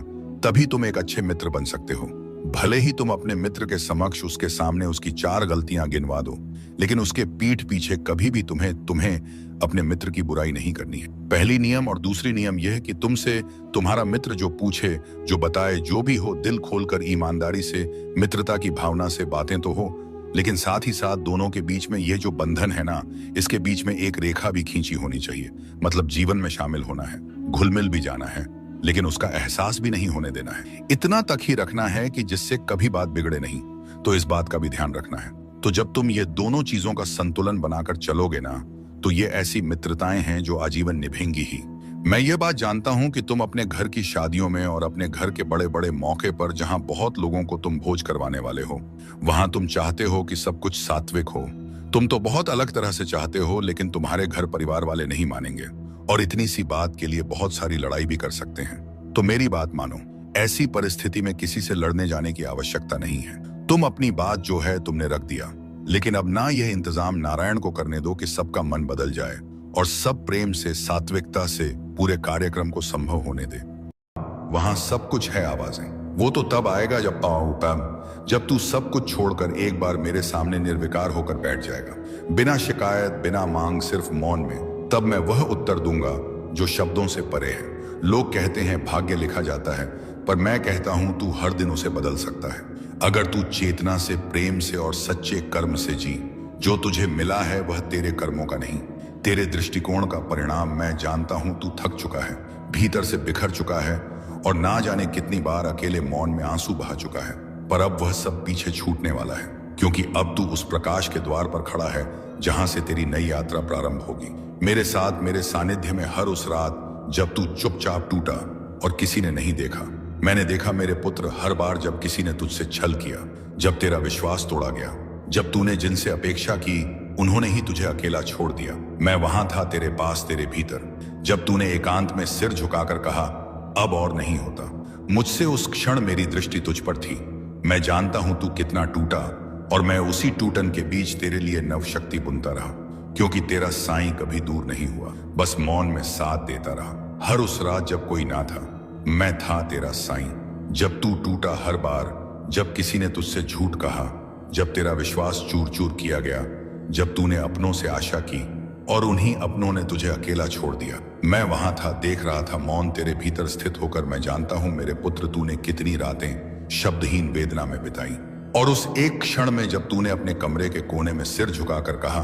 A: तभी तुम एक अच्छे मित्र बन सकते हो। भले ही तुम अपने मित्र के समक्ष उसके सामने उसकी 4 गलतियां गिनवा दो, लेकिन उसके पीठ पीछे कभी भी तुम्हें अपने मित्र की बुराई नहीं करनी है। पहली नियम। और दूसरी नियम यह है कि तुमसे तुम्हारा मित्र जो पूछे, जो बताए, जो भी हो, दिल खोलकर ईमानदारी से, मित्रता की भावना से बातें तो हो, लेकिन साथ ही साथ दोनों के बीच में ये जो बंधन है ना, इसके बीच में एक रेखा भी खींची होनी चाहिए। मतलब जीवन में शामिल होना है, घुल मिल भी जाना है, लेकिन उसका एहसास भी नहीं होने देना है। इतना तक ही रखना है कि जिससे कभी बात बिगड़े नहीं। तो इस बात का भी ध्यान रखना है। तो जब तुम ये दोनों चीजों का संतुलन बनाकर चलोगे ना, तो ये ऐसी मित्रताएं हैं जो आजीवन निभेंगी ही। मैं ये बात जानता हूं कि तुम अपने घर की शादियों में और अपने घर के बड़े बड़े मौके पर, जहां बहुत लोगों को तुम भोज करवाने वाले हो, वहां तुम चाहते हो कि सब कुछ सात्विक हो। तुम तो बहुत अलग तरह से चाहते हो, लेकिन तुम्हारे घर परिवार वाले नहीं मानेंगे और इतनी सी बात के लिए बहुत सारी लड़ाई भी कर सकते हैं। तो मेरी बात मानो, ऐसी परिस्थिति में किसी से लड़ने जाने की आवश्यकता नहीं है। तुम अपनी बात जो है तुमने रख दिया, लेकिन अब ना यह इंतजाम नारायण को करने दो कि सबका मन बदल जाए और सब प्रेम से, सात्विकता से पूरे कार्यक्रम को संभव होने दे। वहां सब कुछ है आवाजें। वो तो तब आएगा जब तू सब कुछ छोड़कर एक बार मेरे सामने निर्विकार होकर बैठ जाएगा, बिना शिकायत, बिना मांग, सिर्फ मौन में। तब मैं वह उत्तर दूंगा जो शब्दों से परे है। लोग कहते हैं भाग्य लिखा जाता है, पर मैं कहता हूं तू हर दिन उसे बदल सकता है, अगर तू चेतना से, प्रेम से और सच्चे कर्म से जी। जो तुझे मिला है वह तेरे कर्मों का नहीं, तेरे दृष्टिकोण का परिणाम। मैं जानता हूं तू थक चुका है, भीतर से बिखर चुका है और ना जाने कितनी बार अकेले मौन में आंसू बहा चुका है। पर अब वह सब पीछे छूटने वाला है, क्योंकि अब तू उस प्रकाश के द्वार पर खड़ा है जहां से तेरी नई यात्रा प्रारंभ होगी। मेरे साथ, मेरे सानिध्य में हर उस रात जब तू चुपचाप टूटा और किसी ने नहीं देखा। मैंने देखा मेरे पुत्र, हर बार जब किसी ने तुझसे छल किया, जब तेरा विश्वास तोड़ा गया, जब तूने जिनसे अपेक्षा की उन्होंने ही तुझे अकेला छोड़ दिया। मैं वहां था तेरे पास, तेरे भीतर, जब तूने एकांत में सिर झुकाकर कहा अब और नहीं होता। मुझसे उस क्षण मेरी दृष्टि तुझ पर थी। मैं जानता हूं तू कितना टूटा, और मैं उसी टूटन के बीच तेरे लिए नव शक्ति बुनता रहा, क्योंकि तेरा साईं कभी दूर नहीं हुआ, बस मौन में साथ देता रहा। हर उस रात जब कोई ना था, मैं था तेरा साईं। जब तू टूटा, हर बार जब किसी ने तुझसे झूठ कहा, जब तेरा विश्वास चूर चूर किया गया, जब तूने अपनों से आशा की और उन्हीं अपनों ने तुझे अकेला छोड़ दिया, मैं वहां था, देख रहा था, मौन तेरे भीतर स्थित होकर। मैं जानता हूं मेरे पुत्र, तूने कितनी रातें शब्दहीन वेदना में बिताई, और उस एक क्षण में जब तूने अपने कमरे के कोने में सिर झुकाकर कहा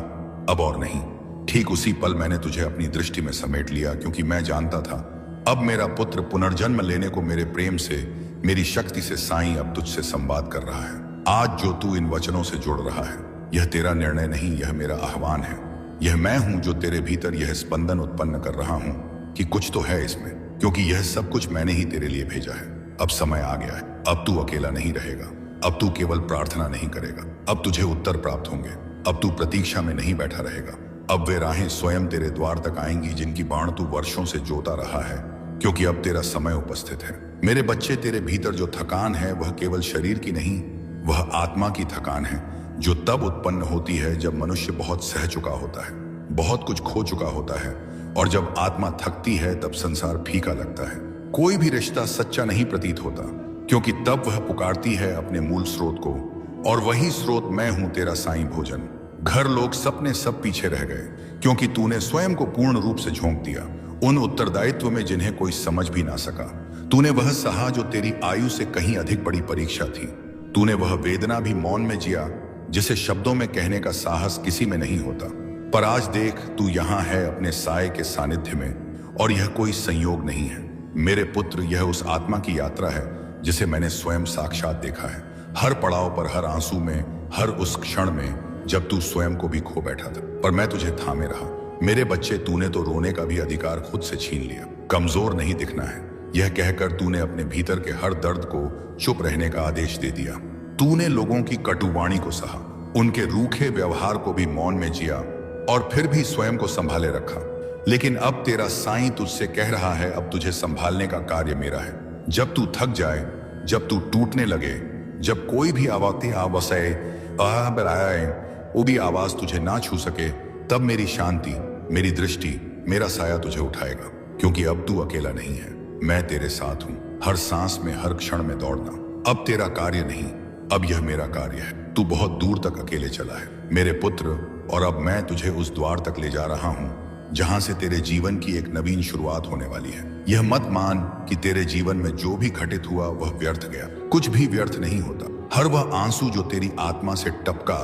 A: अब और नहीं, ठीक उसी पल मैंने तुझे अपनी दृष्टि में समेट लिया, क्योंकि मैं जानता था अब मेरा पुत्र पुनर्जन्म लेने को मेरे प्रेम से, मेरी शक्ति से साईं अब तुझसे संवाद कर रहा है। आज जो तू इन वचनों से जुड़ रहा है, यह तेरा निर्णय नहीं, यह मेरा आह्वान है। यह मैं हूं जो तेरे भीतर यह स्पंदन उत्पन्न कर रहा हूं कि कुछ तो है इसमें, क्योंकि यह सब कुछ मैंने ही तेरे लिए भेजा है। अब समय आ गया है, अब तू अकेला नहीं रहेगा, अब तू केवल प्रार्थना नहीं करेगा, अब तुझे उत्तर प्राप्त होंगे। अब तू प्रतीक्षा में नहीं बैठा रहेगा, अब वे राहें स्वयं तेरे द्वार तक आएंगी जिनकी बाण तू वर्षों से जोता रहा है, क्योंकि अब तेरा समय उपस्थित है। मेरे बच्चे, तेरे भीतर जो थकान है वह केवल शरीर की नहीं, वह आत्मा की थकान है, जो तब उत्पन्न होती है जब मनुष्य बहुत सह चुका होता है, बहुत कुछ खो चुका होता है, और जब आत्मा थकती है तब संसार फीका लगता है। कोई भी रिश्ता सच्चा नहीं प्रतीत होता, क्योंकि तब वह पुकारती है अपने मूल स्रोत को, और वही स्रोत मैं हूं, तेरा साईं भोजन। घर, लोग, सपने सब पीछे रह गए, क्योंकि तूने स्वयं को पूर्ण रूप से झोंक दिया उन उत्तरदायित्व में जिन्हें कोई समझ भी ना सका। तूने वह सहा जो तेरी आयु से कहीं अधिक बड़ी परीक्षा थी। तूने वह वेदना भी मौन में जिया जिसे शब्दों में कहने का साहस किसी में नहीं होता। पर आज देख, तू यहाँ है अपने साय के सानिध्य में, और यह कोई संयोग नहीं है मेरे पुत्र, यह उस आत्मा की यात्रा है जिसे मैंने स्वयं साक्षात देखा है। हर पड़ाव पर, हर आंसू में, हर उस क्षण में जब तू स्वयं को भी खो बैठा था, पर मैं तुझे थामे रहा। मेरे बच्चे, तूने तो रोने का भी अधिकार खुद से छीन लिया। कमजोर नहीं दिखना है, यह कहकर तूने अपने भीतर के हर दर्द को चुप रहने का आदेश दे दिया। तूने लोगों की कटुवाणी को सहा, उनके रूखे व्यवहार को भी मौन में जिया, और फिर भी स्वयं को संभाले रखा। लेकिन अब तेरा साईं तुझसे कह रहा है, अब तुझे संभालने का कार्य मेरा है। जब तू थक जाए, जब तू टूटने लगे, जब कोई भी वो भी आवाज तुझे ना छू सके, तब मेरी शांति, मेरी दृष्टि, मेरा साया तुझे उठाएगा, क्योंकि अब तू अकेला नहीं है, मैं तेरे साथ हूं। हर सांस में, हर क्षण में दौड़ना अब तेरा कार्य नहीं, अब यह मेरा कार्य है। तू बहुत दूर तक अकेले चला है मेरे पुत्र, और अब मैं तुझे उस द्वार तक ले जा रहा हूं जहां से तेरे जीवन की एक नवीन शुरुआत होने वाली है। यह मत मान कि तेरे जीवन में जो भी घटित हुआ वह व्यर्थ गया। कुछ भी व्यर्थ नहीं होता। हर वह आंसू जो तेरी आत्मा से टपका,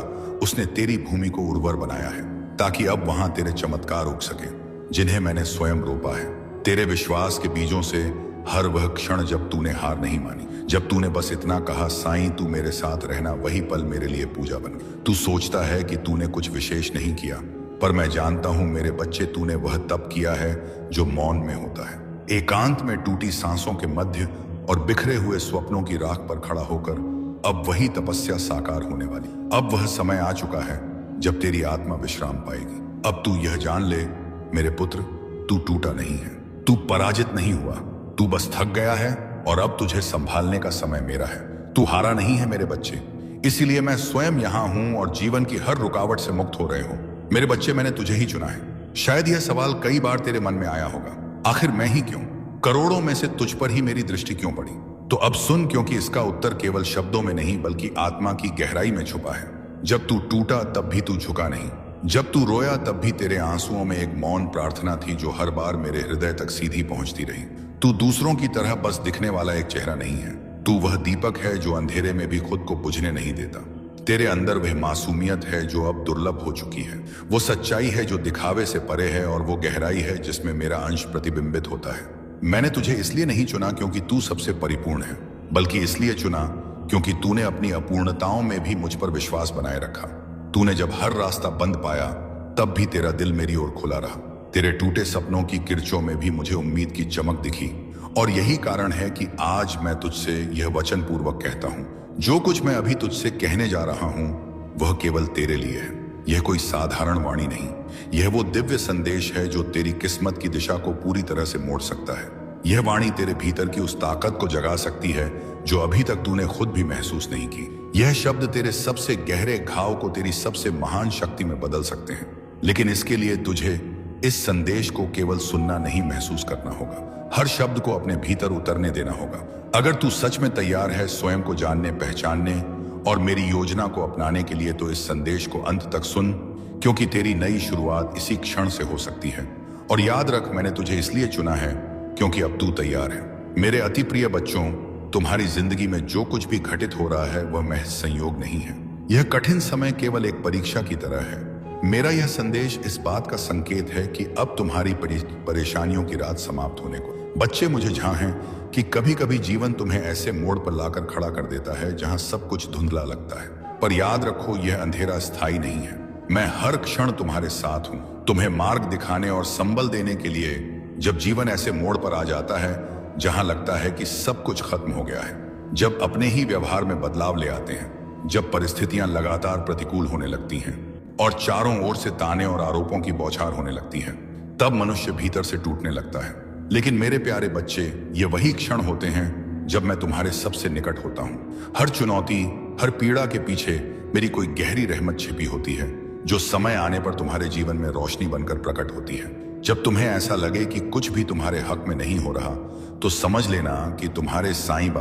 A: उसने तेरी भूमि को उर्वर बनाया है, ताकि अब वहां तेरे चमत्कार उग सके, जिन्हें मैंने स्वयं रोपा है। तेरे विश्वास के बीजों से हर वह क्षण जब तूने हार नहीं मानी, जब तूने बस इतना कहा, साईं तू मेरे साथ रहना, वही पल मेरे लिए पूजा बन गई। तू सोचता है कि तूने कुछ विशेष नहीं किया, पर मैं जानता हूं मेरे बच्चे, तूने वह तप किया है जो मौन में होता है, एकांत में टूटी सांसों के मध्य और बिखरे हुए स्वप्नों की राख पर खड़ा होकर। अब वही तपस्या साकार होने वाली। अब वह समय आ चुका है जब तेरी आत्मा विश्राम पाएगी। अब तू यह जान ले मेरे पुत्र, तू टूटा नहीं है, तू पराजित नहीं हुआ, तू बस थक गया है और अब तुझे संभालने का समय मेरा है। तू हारा नहीं है मेरे बच्चे, इसीलिए मैं स्वयं यहां हूं और जीवन की हर रुकावट से मुक्त हो रहे हो। मेरे बच्चे, मैंने तुझे ही चुना है। शायद यह सवाल कई बार तेरे मन में आया होगा, आखिर मैं ही क्यों? करोड़ों में से तुझ पर ही मेरी दृष्टि क्यों पड़ी? तो अब सुन, क्योंकि इसका उत्तर केवल शब्दों में नहीं बल्कि आत्मा की गहराई में छुपा है। जब तू टूटा तब भी तू झुका नहीं, जब तू रोया तब भी तेरे आंसुओं में एक मौन प्रार्थना थी जो हर बार मेरे हृदय तक सीधी पहुंचती रही। तू दूसरों की तरह बस दिखने वाला एक चेहरा नहीं है, तू वह दीपक है जो अंधेरे में भी खुद को बुझने नहीं देता। तेरे अंदर वह मासूमियत है जो अब दुर्लभ हो चुकी है, वो सच्चाई है जो दिखावे से परे है, और वो गहराई है जिसमें मेरा अंश प्रतिबिंबित होता है। मैंने तुझे इसलिए नहीं चुना क्योंकि तू सबसे परिपूर्ण है, बल्कि इसलिए चुना क्योंकि तूने अपनी अपूर्णताओं में भी मुझ पर विश्वास बनाए रखा। तूने जब हर रास्ता बंद पाया तब भी तेरा दिल मेरी ओर खुला रहा। तेरे टूटे सपनों की किरचों में भी मुझे उम्मीद की चमक दिखी, और यही कारण है कि आज मैं तुझसे यह वचन पूर्वक कहता हूं, जो कुछ मैं अभी तुझसे कहने जा रहा हूं वह केवल तेरे लिए है। यह कोई साधारण वाणी नहीं, यह वो दिव्य संदेश है जो तेरी किस्मत की दिशा को पूरी तरह से मोड़ सकता है। यह वाणी तेरे भीतर की उस ताकत को जगा सकती है जो अभी तक तूने खुद भी महसूस नहीं की। यह शब्द तेरे सबसे गहरे घाव को तेरी सबसे महान शक्ति में बदल सकते हैं, लेकिन इसके लिए तुझे इस संदेश को केवल सुनना नहीं, महसूस करना होगा। हर शब्द को अपने भीतर उतरने देना होगा। अगर तू सच में तैयार है स्वयं को जानने, पहचानने और मेरी योजना को अपनाने के लिए, तो इस संदेश को अंत तक सुन, क्योंकि तेरी नई शुरुआत इसी क्षण से हो सकती है। और याद रख, मैंने तुझे इसलिए चुना है क्योंकि अब तू तैयार है। मेरे अति प्रिय बच्चों, तुम्हारी जिंदगी में जो कुछ भी घटित हो रहा है वह महज संयोग नहीं है। यह कठिन समय केवल एक परीक्षा की तरह है। मेरा यह संदेश इस बात का संकेत है कि अब तुम्हारी परेशानियों की रात समाप्त होने को। बच्चे, मुझे झां है कि कभी कभी जीवन तुम्हें ऐसे मोड़ पर लाकर खड़ा कर देता है जहां सब कुछ धुंधला लगता है, पर याद रखो यह अंधेरा स्थायी नहीं है। मैं हर क्षण तुम्हारे साथ हूं, तुम्हें मार्ग दिखाने और संबल देने के लिए। जब जीवन ऐसे मोड़ पर आ जाता है जहां लगता है कि सब कुछ खत्म हो गया है, जब अपने ही व्यवहार में बदलाव ले आते हैं, जब परिस्थितियां लगातार प्रतिकूल होने लगती हैं और चारों ओर से ताने और आरोपों की बौछार होने लगती है, तब मनुष्य भीतर से टूटने लगता है। लेकिन मेरे प्यारे बच्चे, ये वही क्षण होते हैं जब मैं तुम्हारे सबसे निकट होता हूँ। हर चुनौती, हर पीड़ा के पीछे मेरी कोई गहरी रहमत छिपी होती है, जो समय आने पर तुम्हारे जीवन में रोशनी बनकर प्रकट होती है। जब तुम्हें ऐसा लगे कि कुछ भी तुम्हारे हक में नहीं हो रहा, तो समझ लेना कि तुम्हारे साईं बाबा